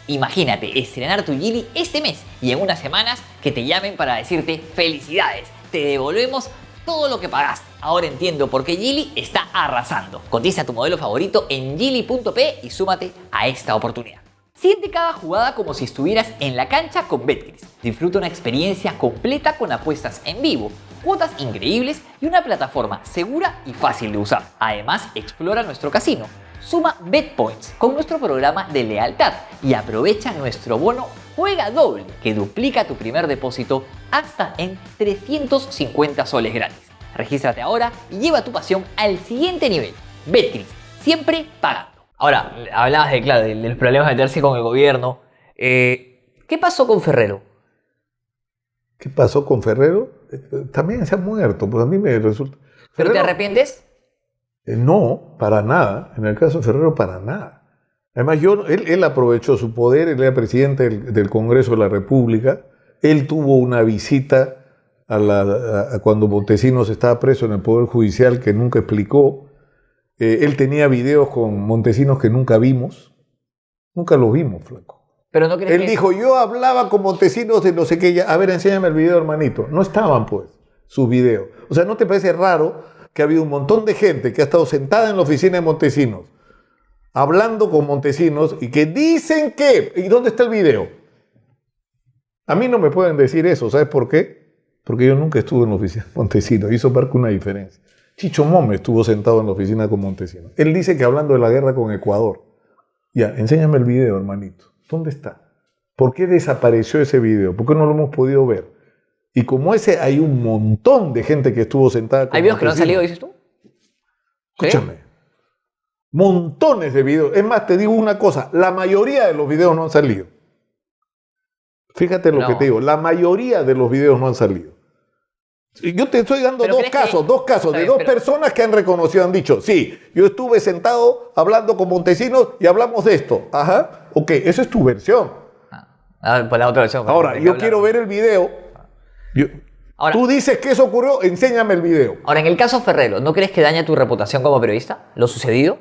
Imagínate estrenar tu Geely este mes y en unas semanas que te llamen para decirte felicidades, te devolvemos todo lo que pagaste. Ahora entiendo por qué Geely está arrasando. Cotiza tu modelo favorito en geely.pe y súmate a esta oportunidad. Siente cada jugada como si estuvieras en la cancha con Betcris. Disfruta una experiencia completa con apuestas en vivo, cuotas increíbles y una plataforma segura y fácil de usar. Además, explora nuestro casino. Suma BetPoints con nuestro programa de lealtad y aprovecha nuestro bono Juega Doble, que duplica tu primer depósito hasta en 350 soles gratis. Regístrate ahora y lleva tu pasión al siguiente nivel. Betcris, siempre pagando. Ahora, hablabas de los problemas de meterse con el gobierno. ¿Qué pasó con Ferrero? ¿Qué pasó con Ferrero? También se ha muerto, pues a mí me resulta... ¿Pero Ferrero, te arrepientes? No, para nada. En el caso de Ferrero, para nada. Además, él aprovechó su poder, él era presidente del Congreso de la República, él tuvo una visita a cuando Montesinos estaba preso en el Poder Judicial que nunca explicó. Él tenía videos con Montesinos que nunca vimos. Nunca los vimos, flaco. Pero no crees él dijo, yo hablaba con Montesinos de no sé qué. A ver, enséñame el video, hermanito. No estaban, pues, sus videos. O sea, ¿no te parece raro que ha habido un montón de gente que ha estado sentada en la oficina de Montesinos, hablando con Montesinos, y que dicen que... ¿Y dónde está el video? A mí no me pueden decir eso. ¿Sabes por qué? Porque yo nunca estuve en la oficina de Montesinos. Y eso marca una diferencia. Chicho Mome estuvo sentado en la oficina con Montesinos. Él dice que hablando de la guerra con Ecuador. Ya, enséñame el video, hermanito. ¿Dónde está? ¿Por qué desapareció ese video? ¿Por qué no lo hemos podido ver? Y como ese, hay un montón de gente que estuvo sentada con ¿Hay videos que no han salido, Montesinos. dices tú? Escúchame. Montones de videos. Es más, te digo una cosa. La mayoría de los videos no han salido. Fíjate lo que te digo. La mayoría de los videos no han salido. Yo te estoy dando dos casos de dos personas que han reconocido, han dicho, sí, yo estuve sentado hablando con Montesinos y hablamos de esto. Ajá. Ok, esa es tu versión. Pues la otra versión. Ahora, yo quiero ver el video. Ahora, tú dices que eso ocurrió, enséñame el video. Ahora, en el caso Ferrero, ¿no crees que daña tu reputación como periodista? ¿Lo sucedido?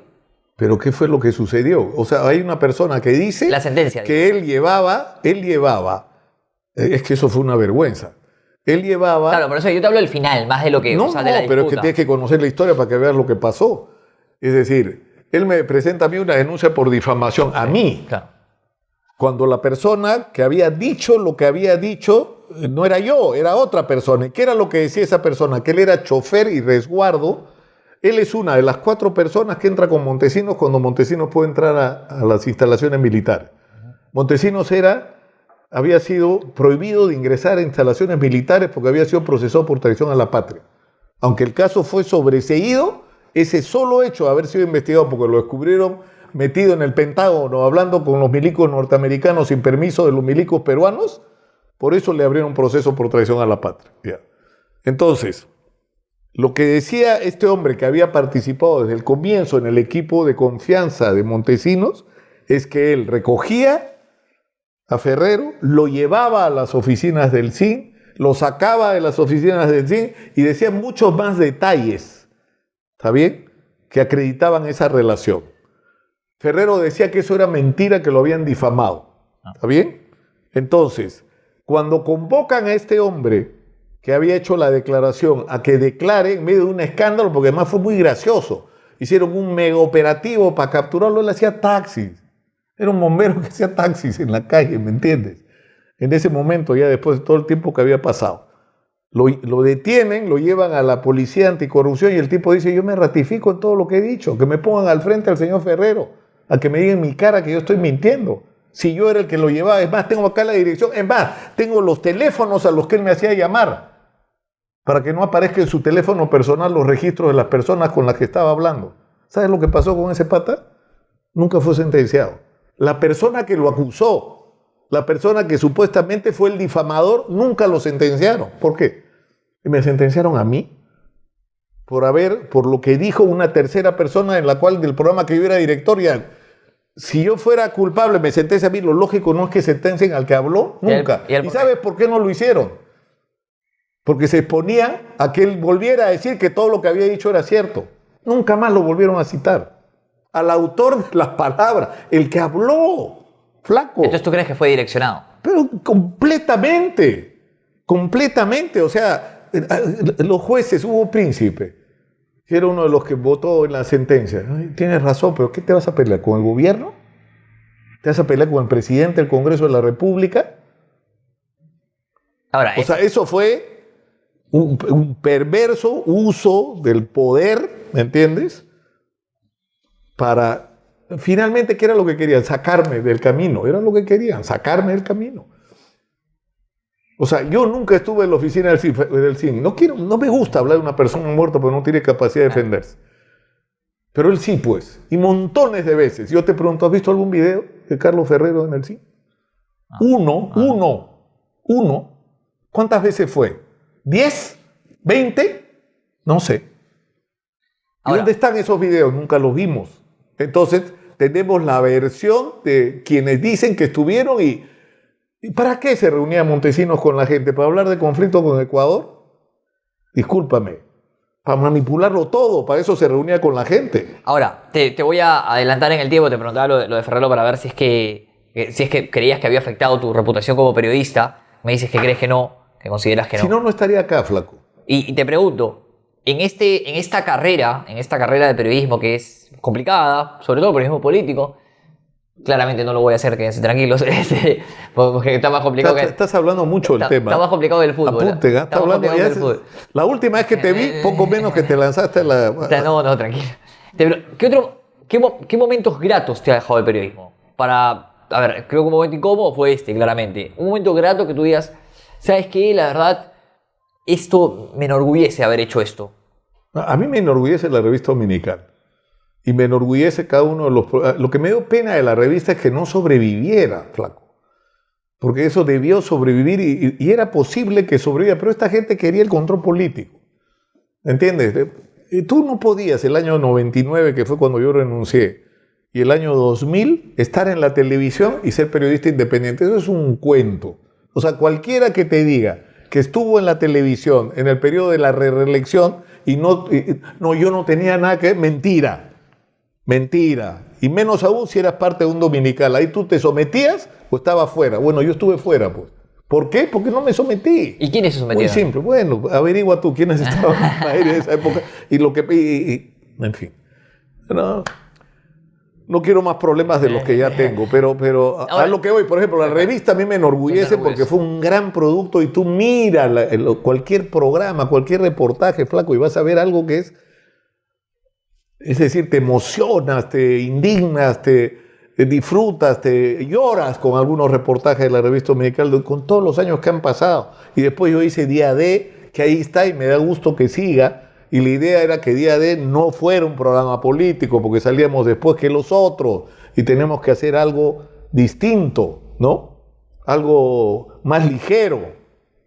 Pero ¿qué fue lo que sucedió? O sea, hay una persona que dice la sentencia, que él llevaba, es que eso fue una vergüenza. Él llevaba... Claro, por eso yo te hablo del final, más de lo que... No, o sea, de la pero es que disputa. tienes que conocer la historia para que veas lo que pasó. Es decir, él me presenta a mí una denuncia por difamación, a mí. Claro. Cuando la persona que había dicho lo que había dicho no era yo, era otra persona. ¿Y qué era lo que decía esa persona? Que él era chofer y resguardo. Él es una de las 4 personas que entra con Montesinos cuando Montesinos puede entrar a las instalaciones militares. Montesinos había sido prohibido de ingresar a instalaciones militares porque había sido procesado por traición a la patria. Aunque el caso fue sobreseído, ese solo hecho de haber sido investigado porque lo descubrieron metido en el Pentágono hablando con los milicos norteamericanos sin permiso de los milicos peruanos, por eso le abrieron proceso por traición a la patria. Ya. Entonces, lo que decía este hombre que había participado desde el comienzo en el equipo de confianza de Montesinos es que él recogía a Ferrero, lo llevaba a las oficinas del CIN, lo sacaba de las oficinas del CIN y decía muchos más detalles, ¿está bien?, que acreditaban esa relación. Ferrero decía que eso era mentira, que lo habían difamado, ¿está bien? Entonces, cuando convocan a este hombre que había hecho la declaración a que declare en medio de un escándalo, porque además fue muy gracioso, hicieron un mega operativo para capturarlo, él hacía taxis. Era un bombero que hacía taxis en la calle, ¿me entiendes? En ese momento, ya después de todo el tiempo que había pasado. Lo detienen, lo llevan a la policía anticorrupción y el tipo dice, yo me ratifico en todo lo que he dicho, que me pongan al frente al señor Ferrero, a que me digan en mi cara que yo estoy mintiendo. Si yo era el que lo llevaba, es más, tengo acá la dirección, es más, tengo los teléfonos a los que él me hacía llamar, para que no aparezca en su teléfono personal los registros de las personas con las que estaba hablando. ¿Sabes lo que pasó con ese pata? Nunca fue sentenciado. La persona que lo acusó, la persona que supuestamente fue el difamador, nunca lo sentenciaron. ¿Por qué? Me sentenciaron a mí por lo que dijo una tercera persona en la cual del programa que yo era director. Ya, si yo fuera culpable, me sentencia a mí. Lo lógico no es que sentencien al que habló, nunca. ¿Y sabes por qué no lo hicieron? Porque se exponía a que él volviera a decir que todo lo que había dicho era cierto. Nunca más lo volvieron a citar. Al autor de las palabras, el que habló, flaco. Entonces, ¿tú crees que fue direccionado? Pero completamente, o sea, los jueces, Hugo Príncipe, que era uno de los que votó en la sentencia, tienes razón, pero ¿qué te vas a pelear? ¿Con el gobierno? ¿Te vas a pelear con el presidente del Congreso de la República? Ahora, o sea, eso fue un perverso uso del poder, ¿me entiendes?, para, finalmente, ¿qué era lo que querían? Sacarme del camino. Era lo que querían, sacarme del camino. O sea, yo nunca estuve en la oficina del CIN. No me gusta hablar de una persona muerta porque no tiene capacidad de defenderse. Pero él sí, pues. Y montones de veces. Yo te pregunto, ¿has visto algún video de Carlos Ferrero en el CIN? Uno. ¿Cuántas veces fue? ¿10? ¿20? No sé. ¿Y dónde están esos videos? Nunca los vimos. Entonces, tenemos la versión de quienes dicen que estuvieron ¿y para qué se reunía Montesinos con la gente? ¿Para hablar de conflicto con Ecuador? Discúlpame. Para manipularlo todo, para eso se reunía con la gente. Ahora, te voy a adelantar en el tiempo, te preguntaba lo de Ferrero para ver si es que creías que había afectado tu reputación como periodista. Me dices que crees que no, que consideras que no. Si no, no estaría acá, flaco. Y te pregunto, en esta carrera de periodismo que es complicada, sobre todo periodismo político, Claramente no lo voy a hacer, quédense tranquilos, porque está más complicado Estás hablando mucho del tema. Está más complicado del fútbol. Apunte, está hablando ya la última vez que te vi, poco menos que te lanzaste a la... No, tranquilo. ¿Qué momentos gratos te ha dejado el periodismo? A ver, creo que un momento incómodo fue claramente. Un momento grato que tú digas, ¿sabes qué? La verdad, esto me enorgullece haber hecho esto. A mí me enorgullece la revista dominical. Y me enorgullece cada uno de los... Lo que me dio pena de la revista es que no sobreviviera, flaco. Porque eso debió sobrevivir y era posible que sobreviviera, pero esta gente quería el control político. ¿Entiendes? Y tú no podías el año 99, que fue cuando yo renuncié, y el año 2000, estar en la televisión y ser periodista independiente. Eso es un cuento. O sea, cualquiera que te diga que estuvo en la televisión en el periodo de la reelección y no, yo no tenía nada que ver, mentira. Mentira. Y menos aún si eras parte de un dominical. Ahí tú te sometías o estabas fuera. Bueno, yo estuve fuera, pues. ¿Por qué? Porque no me sometí. ¿Y quiénes se sometieron? Muy simple. Bueno, averigua tú quiénes estaban ahí en esa época. Y lo que... en fin. No quiero más problemas de los que ya tengo, pero ahora, a lo que voy, por ejemplo, la revista a mí me enorgullece porque fue un gran producto y tú mira cualquier programa, cualquier reportaje, flaco, y vas a ver algo que es decir, te emocionas, te indignas, te disfrutas, te lloras con algunos reportajes de la revista dominical con todos los años que han pasado. Y después yo hice Día D, que ahí está y me da gusto que siga. Y la idea era que Día D no fuera un programa político, porque salíamos después que los otros y tenemos que hacer algo distinto, ¿no? Algo más ligero,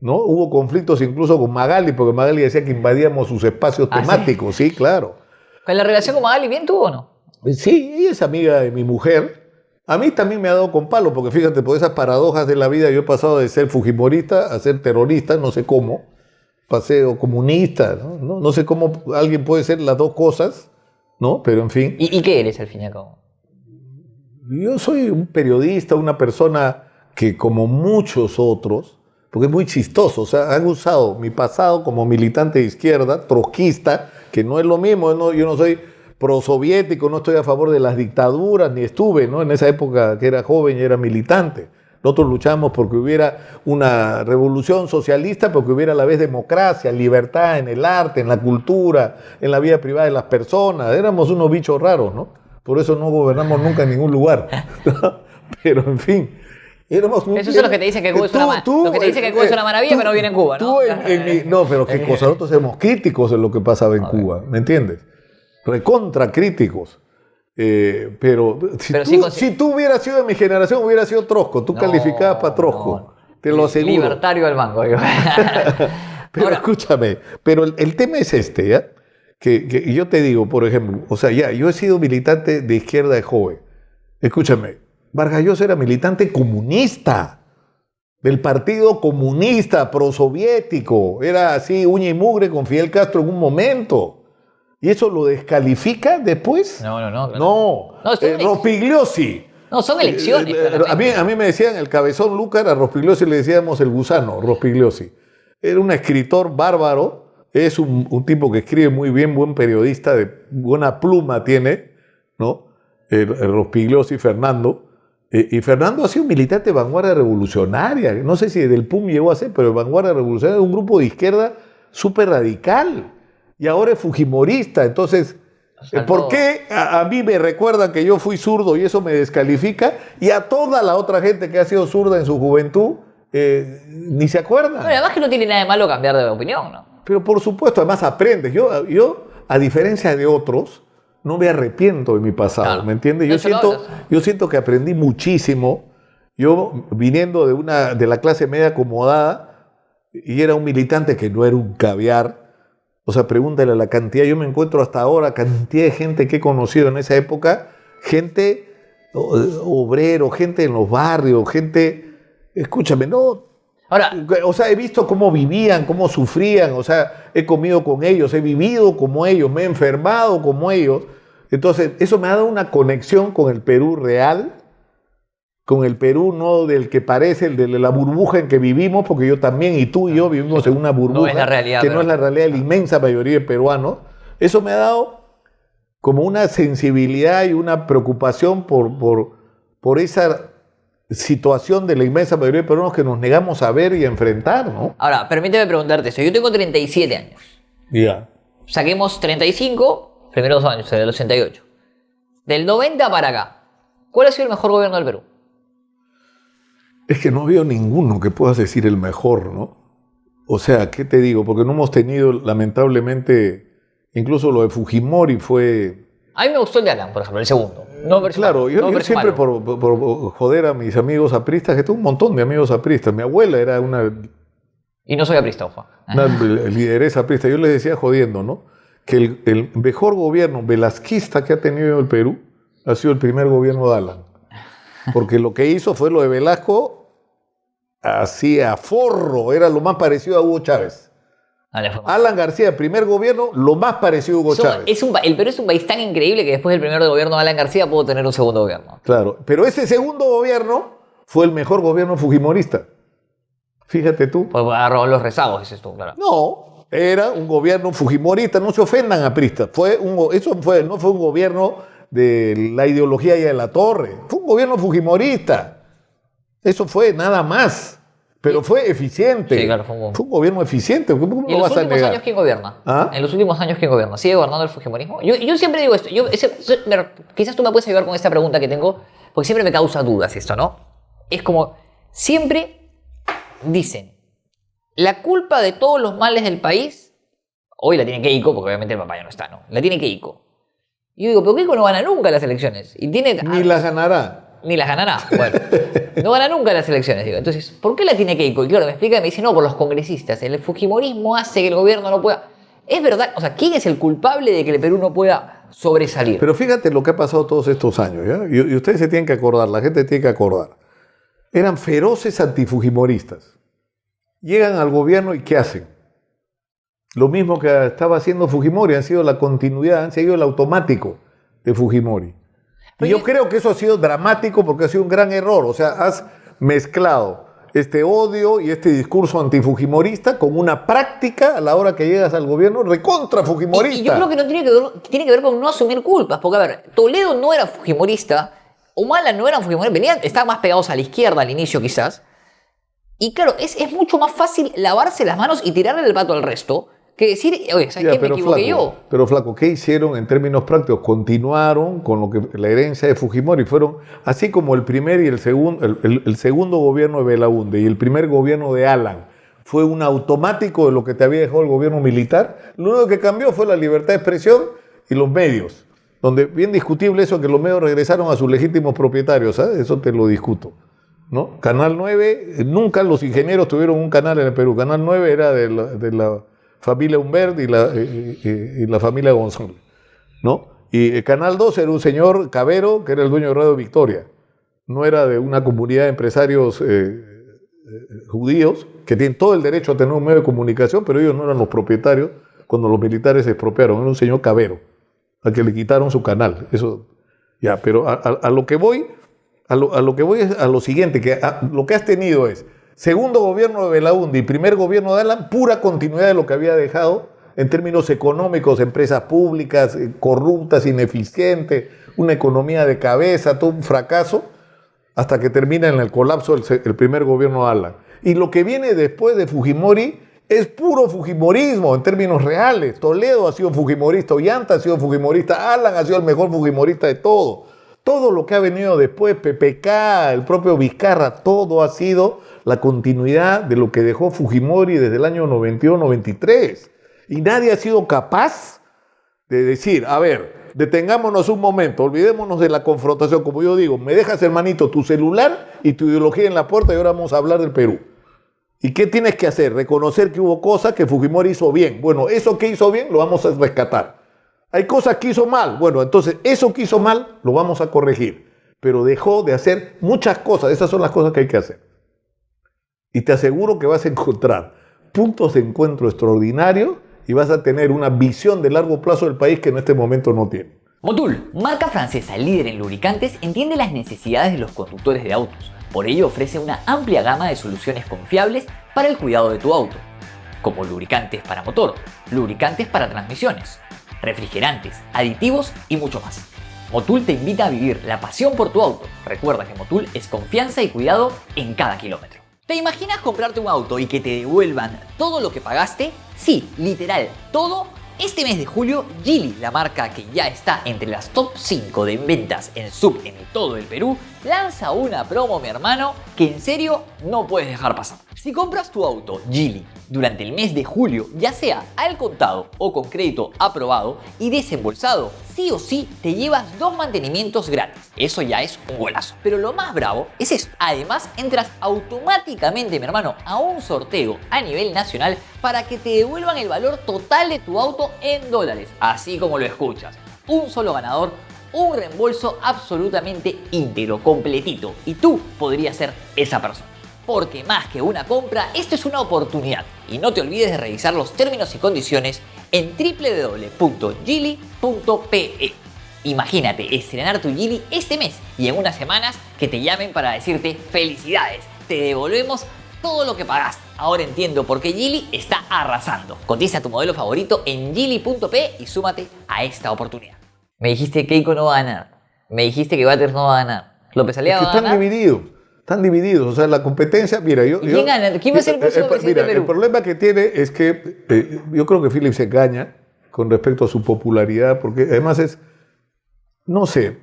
¿no? Hubo conflictos incluso con Magali, porque Magali decía que invadíamos sus espacios temáticos, sí, claro. ¿Con la relación con Magali bien tuvo o no? Sí, ella es amiga de mi mujer. A mí también me ha dado con palo, porque fíjate, por esas paradojas de la vida yo he pasado de ser fujimorista a ser terrorista, no sé cómo. Paseo comunista, ¿no? No sé cómo alguien puede ser las dos cosas, ¿no? Pero en fin. ¿Y qué eres al fin y al cabo? Yo soy un periodista, una persona que como muchos otros, porque es muy chistoso, o sea, han usado mi pasado como militante de izquierda, trotskista, que no es lo mismo, yo no soy prosoviético, no estoy a favor de las dictaduras, ni estuve, ¿no? En esa época que era joven y era militante. Nosotros luchamos porque hubiera una revolución socialista, porque hubiera a la vez democracia, libertad en el arte, en la cultura, en la vida privada de las personas. Éramos unos bichos raros, ¿no? Por eso no gobernamos nunca en ningún lugar. Pero, en fin. Esos son los que te dicen que Cuba es una maravilla, pero no viene en Cuba, ¿no? No, pero qué cosa. Nosotros somos críticos de lo que pasaba en Cuba, ¿me entiendes? Recontra críticos. Pero si tú hubieras sido de mi generación, hubieras sido Trotsko. Tú calificabas para Trotsko. Te lo aseguro. Libertario al mango. Pero ahora, escúchame, pero el tema es este, ¿ya? Que yo te digo, por ejemplo, o sea, yo he sido militante de izquierda de joven. Escúchame, Vargas Llosa era militante comunista, del Partido Comunista, prosoviético. Era así, uña y mugre con Fidel Castro en un momento. ¿Y eso lo descalifica después? No. Rospigliosi. No, son elecciones. A mí me decían el cabezón Lúcar, a Rospigliosi le decíamos el gusano, Rospigliosi. Era un escritor bárbaro, es un tipo que escribe muy bien, buen periodista, de buena pluma tiene, ¿no? El Rospigliosi, Fernando. Y Fernando ha sido un militante de vanguardia revolucionaria. No sé si del PUM llegó a ser, pero de vanguardia revolucionaria, un grupo de izquierda súper radical. Y ahora es fujimorista. Entonces, ¿por qué a mí me recuerdan que yo fui zurdo y eso me descalifica? Y a toda la otra gente que ha sido zurda en su juventud, ni se acuerdan. Bueno, además que no tiene nada de malo cambiar de opinión, ¿no? Pero por supuesto, además aprendes. Yo a diferencia de otros, no me arrepiento de mi pasado, claro. ¿Me entiendes? Yo siento que aprendí muchísimo. Yo, viniendo de la clase media acomodada, y era un militante que no era un caviar. O sea, pregúntale a la cantidad, yo me encuentro hasta ahora, cantidad de gente que he conocido en esa época, gente obrero, gente en los barrios, gente, escúchame, no. Ahora, o sea, he visto cómo vivían, cómo sufrían, o sea, he comido con ellos, he vivido como ellos, me he enfermado como ellos. Entonces, eso me ha dado una conexión con el Perú real, con el Perú no del que parece, el de la burbuja en que vivimos, porque yo también y tú y yo vivimos en una burbuja no es la realidad, que no es la realidad de la inmensa mayoría de peruanos. Eso me ha dado como una sensibilidad y una preocupación por por esa situación de la inmensa mayoría de peruanos que nos negamos a ver y a enfrentar, ¿no? Ahora, permíteme preguntarte esto. Yo tengo 37 años. Ya. Saquemos 35, primeros 2 años, del 88. Del 90 para acá, ¿cuál ha sido el mejor gobierno del Perú? Es que no veo ninguno que puedas decir el mejor, ¿no? O sea, ¿qué te digo? Porque no hemos tenido, lamentablemente, incluso lo de Fujimori fue... A mí me gustó el de Alan, por ejemplo, el segundo. No Claro, yo siempre por joder a mis amigos apristas, que tengo un montón de amigos apristas. Mi abuela era una Y no soy aprista, ojo. lideresa aprista. Yo les decía jodiendo, ¿no? Que el mejor gobierno velasquista que ha tenido el Perú ha sido el primer gobierno de Alan. Porque lo que hizo fue lo de Velasco, así a forro, era lo más parecido a Hugo Chávez. Alan García, el primer gobierno, lo más parecido a Hugo Chávez. El Perú es un país tan increíble que después del primer gobierno de Alan García pudo tener un segundo gobierno. Claro, pero ese segundo gobierno fue el mejor gobierno fujimorista. Fíjate tú. Pues agarró los rezagos, dices tú, claro. No, era un gobierno fujimorista, no se ofendan a pristas. No fue un gobierno de la ideología de la Torre, fue un gobierno fujimorista. Eso fue nada más. Pero fue eficiente. Sí, claro, fue un gobierno eficiente. ¿Cómo ¿Y en lo los vas a últimos negar? años quién gobierna? ¿Ah? En los últimos años quién gobierna. ¿Sigue gobernando el fujimorismo? Yo siempre digo esto. Quizás tú me puedes ayudar con esta pregunta que tengo, porque siempre me causa dudas esto, ¿no? Es como, siempre dicen, la culpa de todos los males del país, hoy la tiene Keiko, porque obviamente el papá ya no está, ¿no? La tiene Keiko. Y yo digo, pero Keiko no gana nunca las elecciones. Y tiene, Ni las ganará. Ni las ganará. Bueno, no gana nunca las elecciones, digo. Entonces, ¿por qué la tiene Keiko? Y claro, me explica y me dice, no, por los congresistas. El fujimorismo hace que el gobierno no pueda... Es verdad, o sea, ¿quién es el culpable de que el Perú no pueda sobresalir? Pero fíjate lo que ha pasado todos estos años, ¿ya? Y ustedes se tienen que acordar, la gente tiene que acordar. Eran feroces antifujimoristas. Llegan al gobierno y ¿qué hacen? Lo mismo que estaba haciendo Fujimori, han sido la continuidad, han seguido el automático de Fujimori. Y yo creo que eso ha sido dramático porque ha sido un gran error. O sea, has mezclado este odio y este discurso antifujimorista con una práctica a la hora que llegas al gobierno recontra fujimorista. Y yo creo que no tiene que ver con no asumir culpas. Porque, a ver, Toledo no era fujimorista, Humala no eran fujimoristas, estaban más pegados a la izquierda al inicio quizás. Y claro, es mucho más fácil lavarse las manos y tirarle el pato al resto que decir, oye, ¿sabes qué? Me equivoqué yo. Pero flaco, ¿qué hicieron en términos prácticos? Continuaron con lo que la herencia de Fujimori. Fueron, así como el primer y el segundo gobierno de Belaúnde y el primer gobierno de Alan fue un automático de lo que te había dejado el gobierno militar, lo único que cambió fue la libertad de expresión y los medios. Donde, bien discutible eso, que los medios regresaron a sus legítimos propietarios, ¿sabes? Eso te lo discuto, ¿no? Canal 9, nunca los ingenieros tuvieron un canal en el Perú. Canal 9 era de la familia Humbert y la familia González, ¿no? Y el Canal 2 era un señor Cabero, que era el dueño de Radio Victoria. No era de una comunidad de empresarios judíos, que tienen todo el derecho a tener un medio de comunicación, pero ellos no eran los propietarios cuando los militares se expropiaron. Era un señor Cabero, al que le quitaron su canal. Eso, ya, pero a lo que voy es a lo siguiente, que lo que has tenido es segundo gobierno de Belaúnde y primer gobierno de Alan, pura continuidad de lo que había dejado en términos económicos, empresas públicas, corruptas, ineficientes, una economía de cabeza, todo un fracaso, hasta que termina en el colapso el primer gobierno de Alan. Y lo que viene después de Fujimori es puro fujimorismo en términos reales. Toledo ha sido fujimorista, Ollanta ha sido fujimorista, Alan ha sido el mejor fujimorista de todo. Todo lo que ha venido después, PPK, el propio Vizcarra, todo ha sido la continuidad de lo que dejó Fujimori desde el año 92-93. Y nadie ha sido capaz de decir, a ver, detengámonos un momento, olvidémonos de la confrontación. Como yo digo, me dejas, hermanito, tu celular y tu ideología en la puerta y ahora vamos a hablar del Perú. ¿Y qué tienes que hacer? Reconocer que hubo cosas que Fujimori hizo bien. Bueno, eso que hizo bien lo vamos a rescatar. Hay cosas que hizo mal. Bueno, entonces eso que hizo mal lo vamos a corregir. Pero dejó de hacer muchas cosas. Esas son las cosas que hay que hacer. Y te aseguro que vas a encontrar puntos de encuentro extraordinarios y vas a tener una visión de largo plazo del país que en este momento no tiene. Motul, marca francesa líder en lubricantes, entiende las necesidades de los conductores de autos. Por ello ofrece una amplia gama de soluciones confiables para el cuidado de tu auto, como lubricantes para motor, lubricantes para transmisiones, refrigerantes, aditivos y mucho más. Motul te invita a vivir la pasión por tu auto. Recuerda que Motul es confianza y cuidado en cada kilómetro. ¿Te imaginas comprarte un auto y que te devuelvan todo lo que pagaste? Sí, literal, todo. Este mes de julio, Geely, la marca que ya está entre las top 5 de ventas en sub en todo el Perú, lanza una promo, mi hermano, que en serio no puedes dejar pasar. Si compras tu auto Geely durante el mes de julio, ya sea al contado o con crédito aprobado y desembolsado, sí o sí te llevas 2 mantenimientos gratis. Eso ya es un golazo. Pero lo más bravo es esto. Además, entras automáticamente, mi hermano, a un sorteo a nivel nacional para que te devuelvan el valor total de tu auto en dólares. Así como lo escuchas. Un solo ganador, un reembolso absolutamente íntegro, completito. Y tú podrías ser esa persona. Porque más que una compra, esto es una oportunidad. Y no te olvides de revisar los términos y condiciones en www.geely.pe. Imagínate estrenar tu Geely este mes y en unas semanas que te llamen para decirte felicidades, te devolvemos todo lo que pagaste. Ahora entiendo por qué Geely está arrasando. Cotiza tu modelo favorito en geely.pe y súmate a esta oportunidad. Me dijiste que Keiko no va a ganar. Me dijiste que Batters no va a ganar. López Aliaga va a ganar. Están divididos, o sea, la competencia, mira, ¿Quién gana? ¿Quién va a ser el próximo presidente de Perú? El problema que tiene es que yo creo que Philip se engaña con respecto a su popularidad, porque además es, no sé,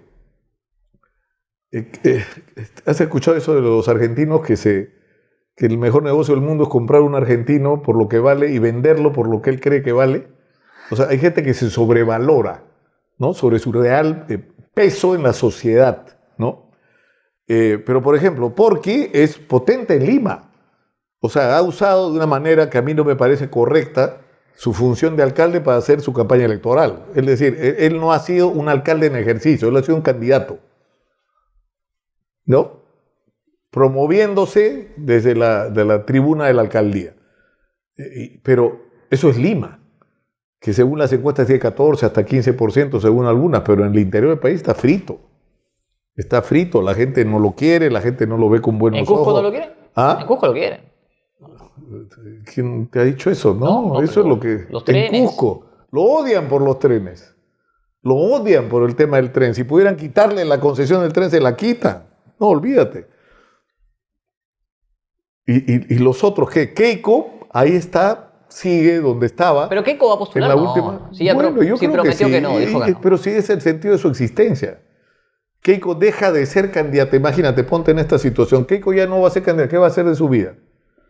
¿has escuchado eso de los argentinos que el mejor negocio del mundo es comprar un argentino por lo que vale y venderlo por lo que él cree que vale? O sea, hay gente que se sobrevalora, ¿no? Sobre su real peso en la sociedad, ¿no? Pero, por ejemplo, Porky es potente en Lima. O sea, ha usado de una manera que a mí no me parece correcta su función de alcalde para hacer su campaña electoral. Es decir, él no ha sido un alcalde en ejercicio, él ha sido un candidato, ¿no? Promoviéndose desde la tribuna de la alcaldía. Pero eso es Lima, que según las encuestas tiene 14 hasta 15% según algunas, pero en el interior del país está frito. Está frito, la gente no lo quiere, la gente no lo ve con buenos ojos. ¿En Cusco no lo quieren? ¿Ah? En Cusco lo quieren. ¿Quién te ha dicho eso? No, eso es lo que... Los trenes. En Cusco lo odian por los trenes. Lo odian por el tema del tren. Si pudieran quitarle la concesión del tren, se la quitan. No, olvídate. Y los otros, ¿qué? Keiko, ahí está, sigue donde estaba. ¿Pero Keiko va a postular? En la no. última... Sí, ya bueno, yo creo prometió que sí. Que no, dijo que no. Pero sí es el sentido de su existencia. Keiko deja de ser candidata. Imagínate, ponte en esta situación. Keiko ya no va a ser candidata. ¿Qué va a hacer de su vida?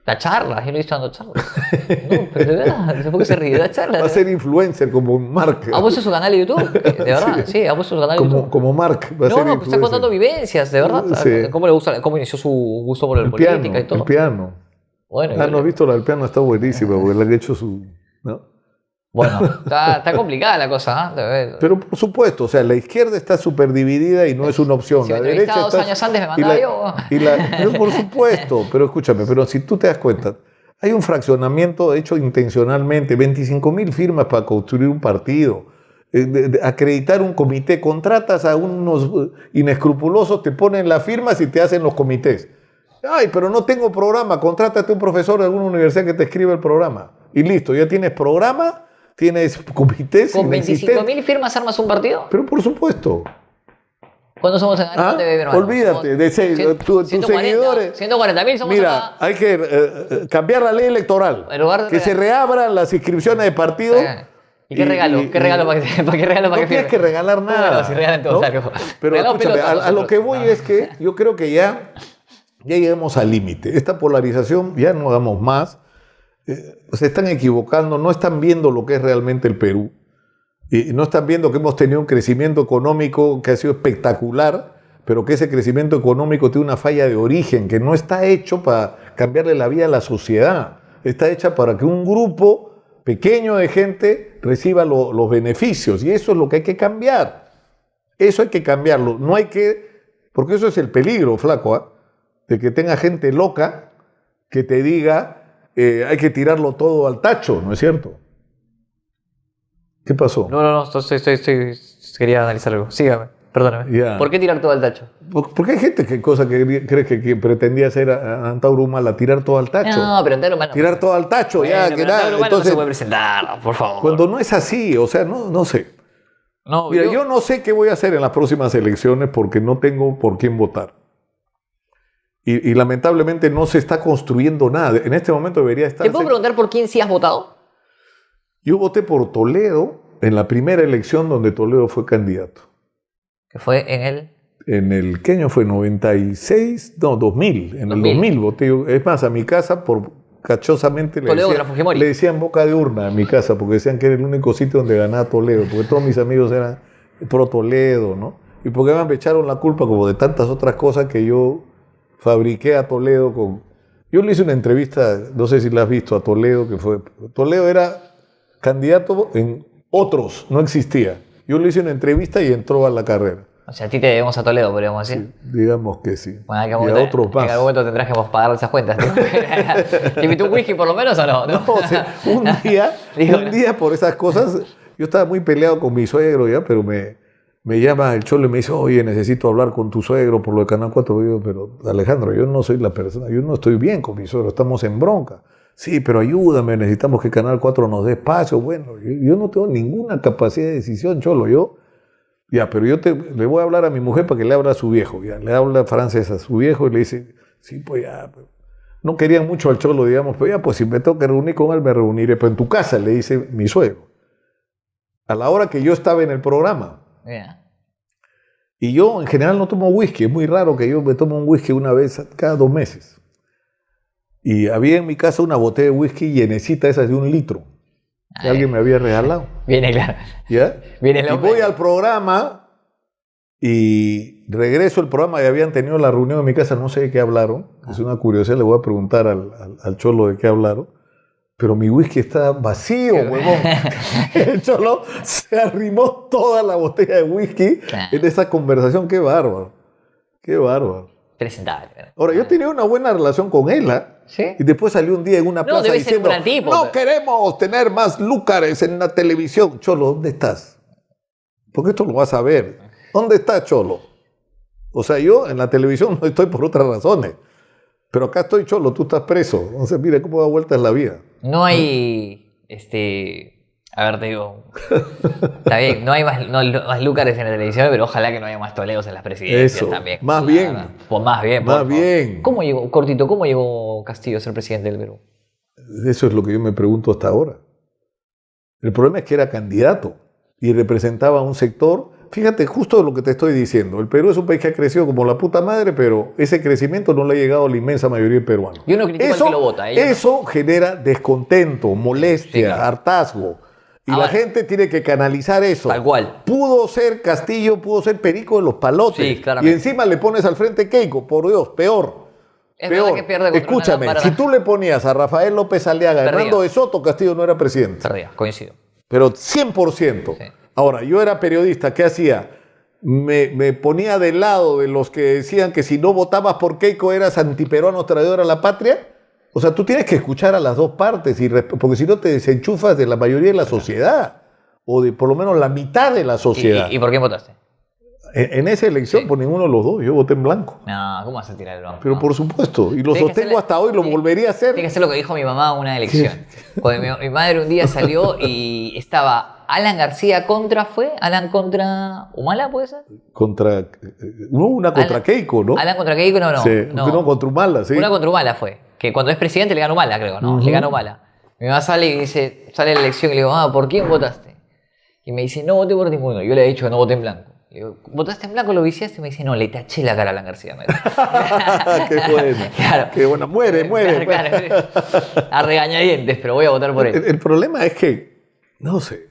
La charla, yo lo he visto dando charlas. No, pero de verdad, ¿por qué se ríe? La charla. Va a ser influencer como Mark. ¿Ha puesto su canal de YouTube? De verdad, sí, ha puesto su canal de YouTube. Como Mark. Va a ser No, está contando vivencias, de verdad. Sí. ¿Cómo inició su gusto por la política y todo? El piano. Bueno, ¿No has visto la del piano? Está buenísima, porque le han hecho su... ¿no? Bueno, está complicada la cosa, ¿eh? Pero por supuesto, o sea, la izquierda está súper dividida y no es una opción. Si la me derecha entrevistaba 2 años antes me mandaba yo. Pero por supuesto, pero escúchame, pero si tú te das cuenta, hay un fraccionamiento hecho intencionalmente, 25.000 firmas para construir un partido, acreditar un comité, contratas a unos inescrupulosos, te ponen las firmas y te hacen los comités. Ay, pero no tengo programa, contrátate a un profesor de alguna universidad que te escriba el programa. Y listo, ya tienes programa, tienes comités. ¿Con 25.000 firmas armas un partido? Pero por supuesto. ¿Cuándo somos en TV, hermano? Olvídate, tus seguidores. 140.000 somos. Mira, acá. hay que cambiar la ley electoral. Que se reabran las inscripciones de partidos. ¿Y qué regalo? ¿Qué regalo para que no tienes que regalar nada. Bueno, si regalan todo, ¿no? Pero escúchame, a lo que voy es que yo creo que ya llegamos al límite. Esta polarización ya no damos más. Se están equivocando, no están viendo lo que es realmente el Perú. Y no están viendo que hemos tenido un crecimiento económico que ha sido espectacular, pero que ese crecimiento económico tiene una falla de origen, que no está hecho para cambiarle la vida a la sociedad. Está hecha para que un grupo pequeño de gente reciba los beneficios. Y eso es lo que hay que cambiar. Eso hay que cambiarlo. No hay que... Porque eso es el peligro, flaco, ¿eh? De que tenga gente loca que te diga hay que tirarlo todo al tacho, ¿no es cierto? ¿Qué pasó? No, quería analizar algo. Sígame, perdóname. Yeah. ¿Por qué tirar todo al tacho? Porque hay gente que cree que pretendía hacer a Antauro Humala, tirar todo al tacho. No, pero Antauro Humala... Tirar todo al tacho, bueno, ya, que nada. Entonces, no se puede presentar, por favor. Cuando no es así, o sea, no sé. No, Mira, yo no sé qué voy a hacer en las próximas elecciones porque no tengo por quién votar. Y lamentablemente no se está construyendo nada. En este momento debería estar... ¿Te puedo preguntar por quién sí has votado? Yo voté por Toledo en la primera elección donde Toledo fue candidato. Que fue en el... En el, ¿qué año fue? 96, no, 2000. En 2000. el 2000 voté yo. Es más, a mi casa, por cachosamente, Toledo contra Fujimori. le decían boca de urna a mi casa, porque decían que era el único sitio donde ganaba Toledo, porque todos mis amigos eran pro Toledo, ¿no? Y porque me echaron la culpa como de tantas otras cosas que yo fabriqué a Toledo con... Yo le hice una entrevista, no sé si la has visto, a Toledo, que fue... Toledo era candidato en otros, no existía. Yo le hice una entrevista y entró a la carrera. O sea, a ti te debemos a Toledo, podríamos decir. Sí, digamos que sí. Bueno, y a otros en más. algún momento tendrás que pagar esas cuentas. ¿Te invitó un whisky por lo menos o no? No, o sea, un día por esas cosas, yo estaba muy peleado con mi suegro ya, pero me llama el Cholo y me dice, oye, necesito hablar con tu suegro por lo de Canal 4. Yo digo, pero Alejandro, yo no soy la persona, yo no estoy bien con mi suegro, estamos en bronca. Sí, pero ayúdame, necesitamos que Canal 4 nos dé espacio. Bueno, yo no tengo ninguna capacidad de decisión, Cholo, ya, pero le voy a hablar a mi mujer para que le hable a su viejo. Ya, le habla francés a su viejo y le dice, sí, pues ya. No querían mucho al Cholo, digamos, pero ya, pues si me tengo que reunir con él, me reuniré. Pero en tu casa, le dice mi suegro. A la hora que yo estaba en el programa. Yeah. Y yo en general no tomo whisky. Es muy raro que yo me tome un whisky una vez cada 2 meses. Y había en mi casa una botella de whisky llenecita, esas de 1 litro. Que alguien me había regalado. Viene, claro. ¿Ya? Viene y voy al programa y regreso al programa y habían tenido la reunión en mi casa, no sé de qué hablaron. Es una curiosidad, le voy a preguntar al Cholo de qué hablaron. Pero mi whisky está vacío, huevón. El Cholo se arrimó toda la botella de whisky en esa conversación. Qué bárbaro. Qué bárbaro. Presentable. Ahora, yo tenía una buena relación con él, ¿eh? ¿Sí? Y después salió un día en una plaza diciendo, no queremos tener más lúcares en la televisión. Cholo, ¿dónde estás? Porque esto lo vas a ver. ¿Dónde estás, Cholo? O sea, yo en la televisión no estoy por otras razones. Pero acá estoy, Cholo, tú estás preso. Entonces, mira cómo da vueltas la vida. No hay, a ver, te digo, está bien, no hay más lúcares en la televisión, pero ojalá que no haya más Toledos en las presidencias. Eso, también. más bien. Pues más bien. Más bien. ¿Cómo llegó Castillo a ser presidente del Perú? Eso es lo que yo me pregunto hasta ahora. El problema es que era candidato y representaba un sector. Fíjate, justo lo que te estoy diciendo. El Perú es un país que ha crecido como la puta madre, pero ese crecimiento no le ha llegado a la inmensa mayoría de peruanos. Yo no critico al que lo vota. Eso genera descontento, molestia, sí, claro, hartazgo. Y la gente tiene que canalizar eso. Tal cual. Pudo ser Castillo, pudo ser Perico de los Palotes. Sí, claramente. Y encima le pones al frente Keiko. Por Dios, peor. Es verdad que pierde contra Escúchame, si tú le ponías a Rafael López Aliaga, Hernando de Soto, Castillo no era presidente. Perdía, coincido. Pero 100%. Sí. Ahora, yo era periodista, ¿qué hacía? Me ponía del lado de los que decían que si no votabas por Keiko eras antiperuano traidor a la patria. O sea, tú tienes que escuchar a las dos partes, porque si no te desenchufas de la mayoría de la sociedad, o de por lo menos la mitad de la sociedad. ¿Y por qué votaste? En esa elección, por ninguno de los dos, yo voté en blanco. No, ¿cómo vas a tirar el blanco? Pero por supuesto, y lo sostengo hasta hoy, lo volvería a hacer. Tiene que ser lo que dijo mi mamá en una elección. Cuando mi madre un día salió y estaba Alan García Alan contra Humala, ¿puede ser? Una contra Keiko, ¿no? Alan contra Keiko, no. Sí, no, contra Humala, sí. Una contra Humala fue. Que cuando es presidente le gana Humala, creo, ¿no? Le gana Humala. Mi mamá sale y dice, sale la elección y le digo, ¿por quién votaste? Y me dice, no voté por ninguno. Yo le he dicho que no voté en blanco. Le digo, ¿votaste en blanco? ¿Lo viciaste? Y me dice, no, le taché la cara a Alan García. Qué bueno. Claro. Qué bueno. Muere. Claro. A regañadientes, pero voy a votar por él. El problema es que, no sé.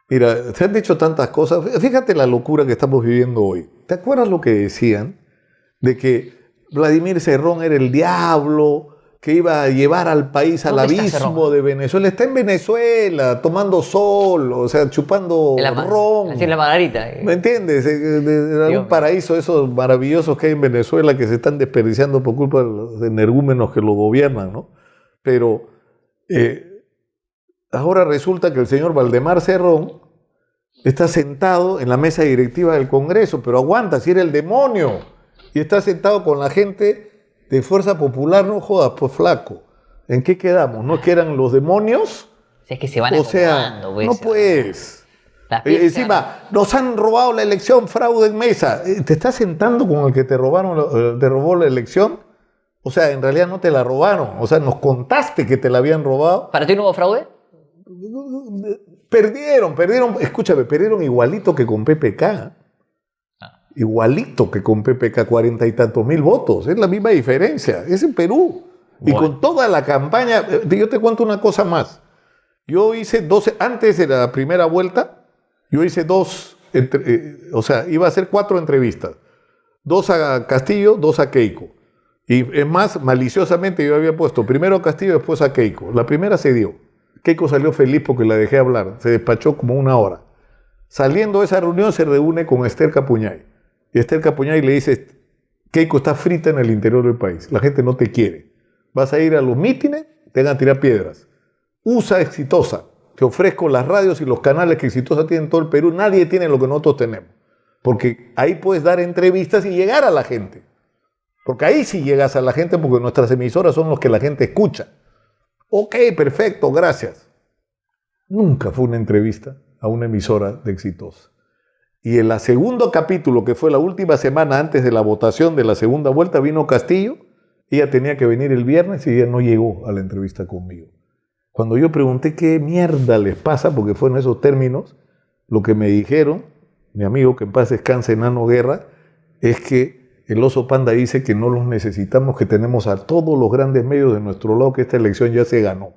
Mira, se han dicho tantas cosas. Fíjate la locura que estamos viviendo hoy. ¿Te acuerdas lo que decían? De que Vladimir Cerrón era el diablo, que iba a llevar al país al abismo de Venezuela. Está en Venezuela, tomando sol, o sea, chupando ron. Así la Margarita. ¿Me entiendes? En algún paraíso esos maravillosos que hay en Venezuela que se están desperdiciando por culpa de los energúmenos que lo gobiernan, ¿no? Pero ahora resulta que el señor Valdemar Cerrón está sentado en la mesa directiva del Congreso, pero aguanta, si era el demonio, y está sentado con la gente de Fuerza Popular. No jodas, pues flaco. ¿En qué quedamos? ¿No es que eran los demonios? Es que se van acomodando. O sea, no puedes. Encima, nos han robado la elección, fraude en mesa. ¿Te estás sentando con el que te robó la elección? O sea, en realidad no te la robaron. O sea, nos contaste que te la habían robado. ¿Para ti no hubo fraude? Perdieron, escúchame, perdieron igualito que con PPK. Igualito que con PPK, 40 y tantos mil votos. Es la misma diferencia. Es en Perú. Bueno. Y con toda la campaña, yo te cuento una cosa más. Yo hice 12, antes de la primera vuelta, yo hice iba a hacer 4 entrevistas. 2 a Castillo, 2 a Keiko. Y es más, maliciosamente yo había puesto primero a Castillo, después a Keiko. La primera se dio. Keiko salió feliz porque la dejé hablar. Se despachó como 1 hora. Saliendo de esa reunión se reúne con Esther Capuñay. Y Esther Capuñay le dice, Keiko está frita en el interior del país. La gente no te quiere. Vas a ir a los mítines, te van a tirar piedras. USA Exitosa. Te ofrezco las radios y los canales que Exitosa tiene en todo el Perú. Nadie tiene lo que nosotros tenemos. Porque ahí puedes dar entrevistas y llegar a la gente. Porque ahí sí llegas a la gente porque nuestras emisoras son los que la gente escucha. Ok, perfecto, gracias. Nunca fue una entrevista a una emisora de Exitosa. Y en el segundo capítulo, que fue la última semana antes de la votación de la segunda vuelta, vino Castillo. Ella tenía que venir el viernes y ella no llegó a la entrevista conmigo. Cuando yo pregunté qué mierda les pasa, porque fue en esos términos, lo que me dijeron, mi amigo, que en paz descanse, Nano Guerra, es que el oso panda dice que no los necesitamos, que tenemos a todos los grandes medios de nuestro lado, que esta elección ya se ganó.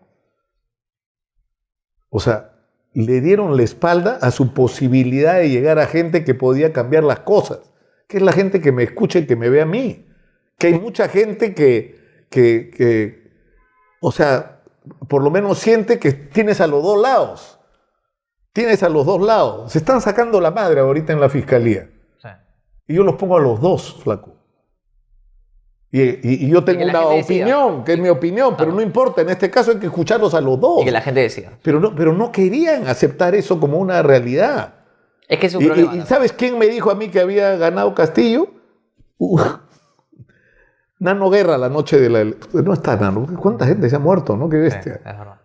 O sea, le dieron la espalda a su posibilidad de llegar a gente que podía cambiar las cosas, que es la gente que me escucha y que me ve a mí. Que hay mucha gente que o sea, por lo menos siente que tienes a los dos lados. Tienes a los dos lados. Se están sacando la madre ahorita en la fiscalía. Sí. Y yo los pongo a los dos, flaco. Y yo tengo una opinión, que es mi opinión, pero no importa, en este caso hay que escucharlos a los dos. Y que la gente decida. Pero no querían aceptar eso como una realidad. Es que es un problema. ¿Y sabes quién me dijo a mí que había ganado Castillo? Nano Guerra, la noche de la elección. No está Nano. ¿Cuánta gente se ha muerto, no? Qué bestia. Sí, es verdad.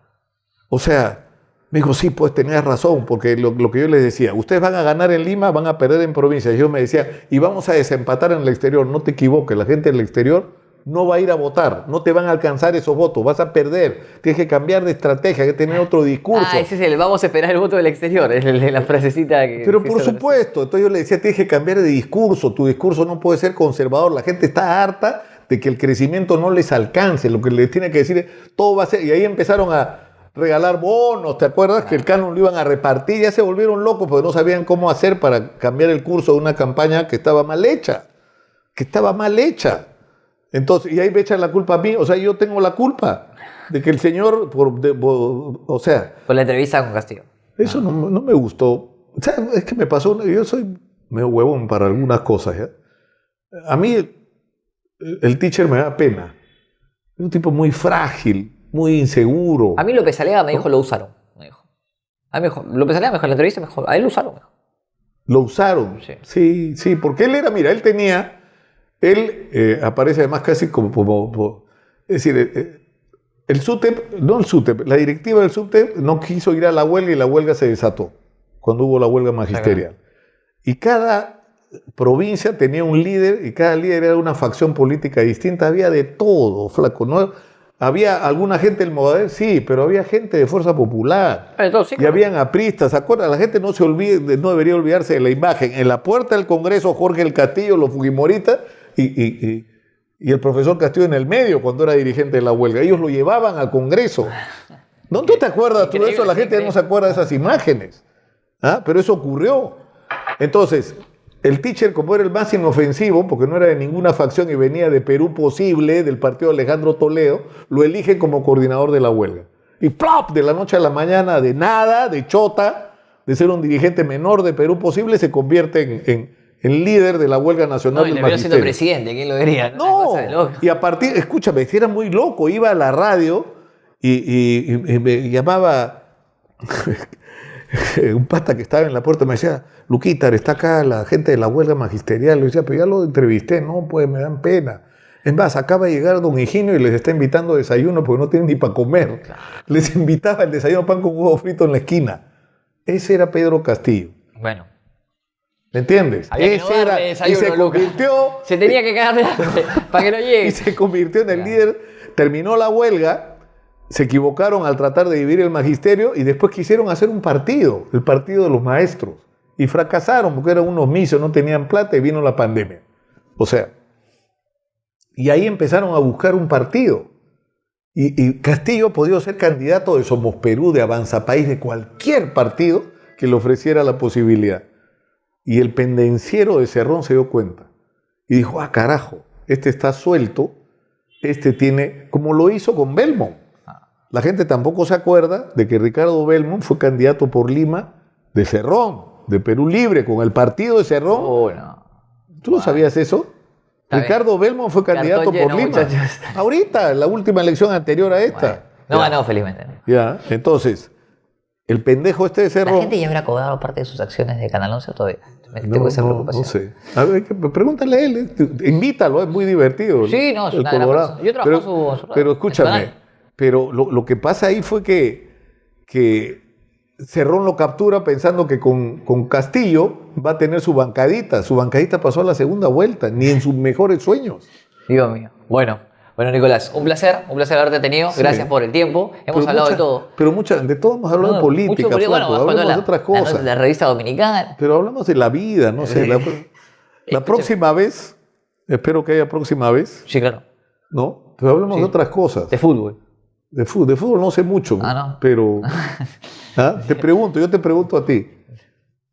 O sea, me dijo, sí, pues tenías razón, porque lo que yo les decía, ustedes van a ganar en Lima, van a perder en provincia. Y yo me decía, y vamos a desempatar en el exterior. No te equivoques, la gente del exterior no va a ir a votar, no te van a alcanzar esos votos, vas a perder. Tienes que cambiar de estrategia, hay que tener otro discurso. Ese es el vamos a esperar el voto del exterior, es la frasecita que... Pero por supuesto, entonces yo le decía, tienes que cambiar de discurso, tu discurso no puede ser conservador, la gente está harta de que el crecimiento no les alcance, lo que les tiene que decir es, todo va a ser, y ahí empezaron a regalar bonos, ¿te acuerdas? Que el canon lo iban a repartir, ya se volvieron locos porque no sabían cómo hacer para cambiar el curso de una campaña que estaba mal hecha, Entonces, y ahí me echan la culpa a mí, o sea, yo tengo la culpa de que el señor, o sea... Por la entrevista con Castillo. Eso no me gustó. O sea, es que me pasó, yo soy medio huevón para algunas cosas, ¿ya? A mí el teacher me da pena. Es un tipo muy frágil, muy inseguro. A mí López Alega me dijo, lo usaron. Me dijo. A mí me dijo, López Alega me dijo en la entrevista, me dijo, a él lo usaron. ¿Lo usaron? Sí, porque él era, mira, él aparece además casi como es decir, el SUTEP, no el SUTEP, la directiva del SUTEP no quiso ir a la huelga y la huelga se desató cuando hubo la huelga magisterial. Y cada provincia tenía un líder y cada líder era una facción política distinta, había de todo, flaco, ¿no? Había alguna gente del Movadero, sí, pero había gente de Fuerza Popular. Sí, y habían apristas, ¿se acuerdan? La gente no debería olvidarse de la imagen. En la puerta del Congreso, Jorge el Castillo, los fujimoristas, y el profesor Castillo en el medio cuando era dirigente de la huelga. Ellos lo llevaban al Congreso. ¿No te acuerdas tú de eso? La gente no se acuerda de esas imágenes. Pero eso ocurrió. Entonces, el teacher, como era el más inofensivo, porque no era de ninguna facción y venía de Perú Posible, del partido de Alejandro Toledo, lo eligen como coordinador de la huelga. Y ¡plop! De la noche a la mañana, de nada, de chota, de ser un dirigente menor de Perú Posible, se convierte en líder de la huelga nacional del magisterio. Siendo presidente, ¿quién lo diría? No, y a partir, escúchame, era muy loco, iba a la radio y me llamaba un pata que estaba en la puerta, me decía, Luquitar, está acá la gente de la huelga magisterial. Le decía, pero ya lo entrevisté, no, pues me dan pena. Es más, acaba de llegar don Higinio y les está invitando desayuno porque no tienen ni para comer. Claro. Les invitaba el desayuno pan con huevo frito en la esquina. Ese era Pedro Castillo. Bueno. ¿Me entiendes? Había que Ese no darle era, y desayuno, se Lucas. convirtió... Se tenía que cagar de hambre para que no llegue. Y se convirtió en el líder. Terminó la huelga, se equivocaron al tratar de dividir el magisterio y después quisieron hacer un partido, el partido de los maestros. Y fracasaron porque eran unos misos, no tenían plata y vino la pandemia. O sea, y ahí empezaron a buscar un partido. Y Castillo ha podido ser candidato de Somos Perú, de Avanza País, de cualquier partido que le ofreciera la posibilidad. Y el pendenciero de Cerrón se dio cuenta. Y dijo, carajo, este está suelto, este tiene... Como lo hizo con Belmont. La gente tampoco se acuerda de que Ricardo Belmont fue candidato por Lima de Cerrón, de Perú Libre, con el partido de Cerrón. Oh, no. ¿Tú no sabías eso? Ricardo Belmont fue candidato Cartón por lleno, Lima. muchachos. Ahorita, la última elección anterior a esta. Bueno, no ganó, felizmente. Ya, entonces, el pendejo este de La Cerrón... gente ya habrá cobrado parte de sus acciones de Canal 11 todavía. Tengo esa preocupación. No sé. A ver, pregúntale a él. Invítalo, es muy divertido. Sí, no, es el una gran Colorado. persona. Yo trabajo en su Pero en su escúchame, canal. pero lo que pasa ahí fue que Cerrón lo captura pensando que con Castillo va a tener su bancadita. Su bancadita pasó a la segunda vuelta, ni en sus mejores sueños. Dios mío. Bueno, Nicolás, un placer haberte tenido. Sí. Gracias por el tiempo. Hemos hablado de todo. De todo hemos hablado de política, mucho, flaco. bueno, Hablamos de otras cosas. La revista dominicana. Pero hablamos de la vida, no sé. La próxima vez, espero que haya próxima vez, Sí, claro. ¿no? Pero hablamos de otras cosas. De fútbol. De fútbol no sé mucho, ¿no? Pero yo te pregunto a ti.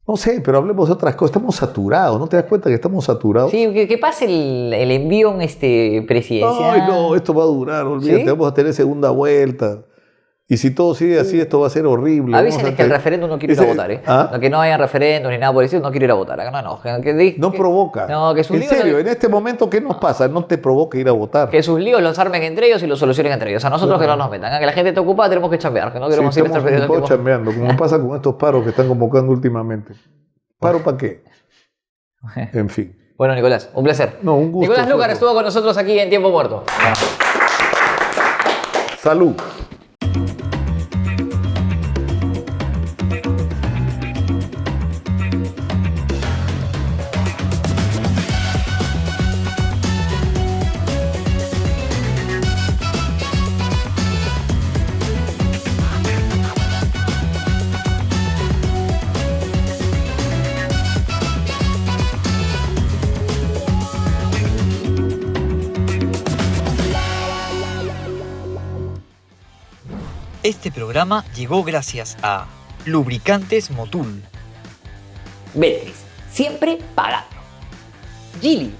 No sé, pero hablemos de otras cosas. Estamos saturados, ¿no te das cuenta que estamos saturados? Sí, que pase el envío presidencial. Ay, no, esto va a durar, olvídate, ¿Sí? vamos a tener segunda vuelta. Y si todo sigue así, esto va a ser horrible. Avísenles que el referéndum no quiere ir a votar, ¿eh? ¿Ah? Que no haya referéndum ni nada por eso, no quiero ir a votar. No provoca. No, que sus en líos serio, en este momento, ¿qué nos pasa? No te provoca ir a votar. Que sus líos los armen entre ellos y los solucionen entre ellos. A nosotros que no nos metan. Que la gente está ocupada, tenemos que chambear. Que no queremos Sí, ir estamos perdiendo ocupados tiempo. chambeando, como pasa con estos paros que están convocando últimamente. ¿Paro para qué? En fin. Bueno, Nicolás, un placer. No, un gusto. Nicolás Lucar Flaco. estuvo con nosotros aquí en Tiempo Muerto. Salud. Este programa llegó gracias a Lubricantes Motul, Beatriz, siempre pagando. Gili,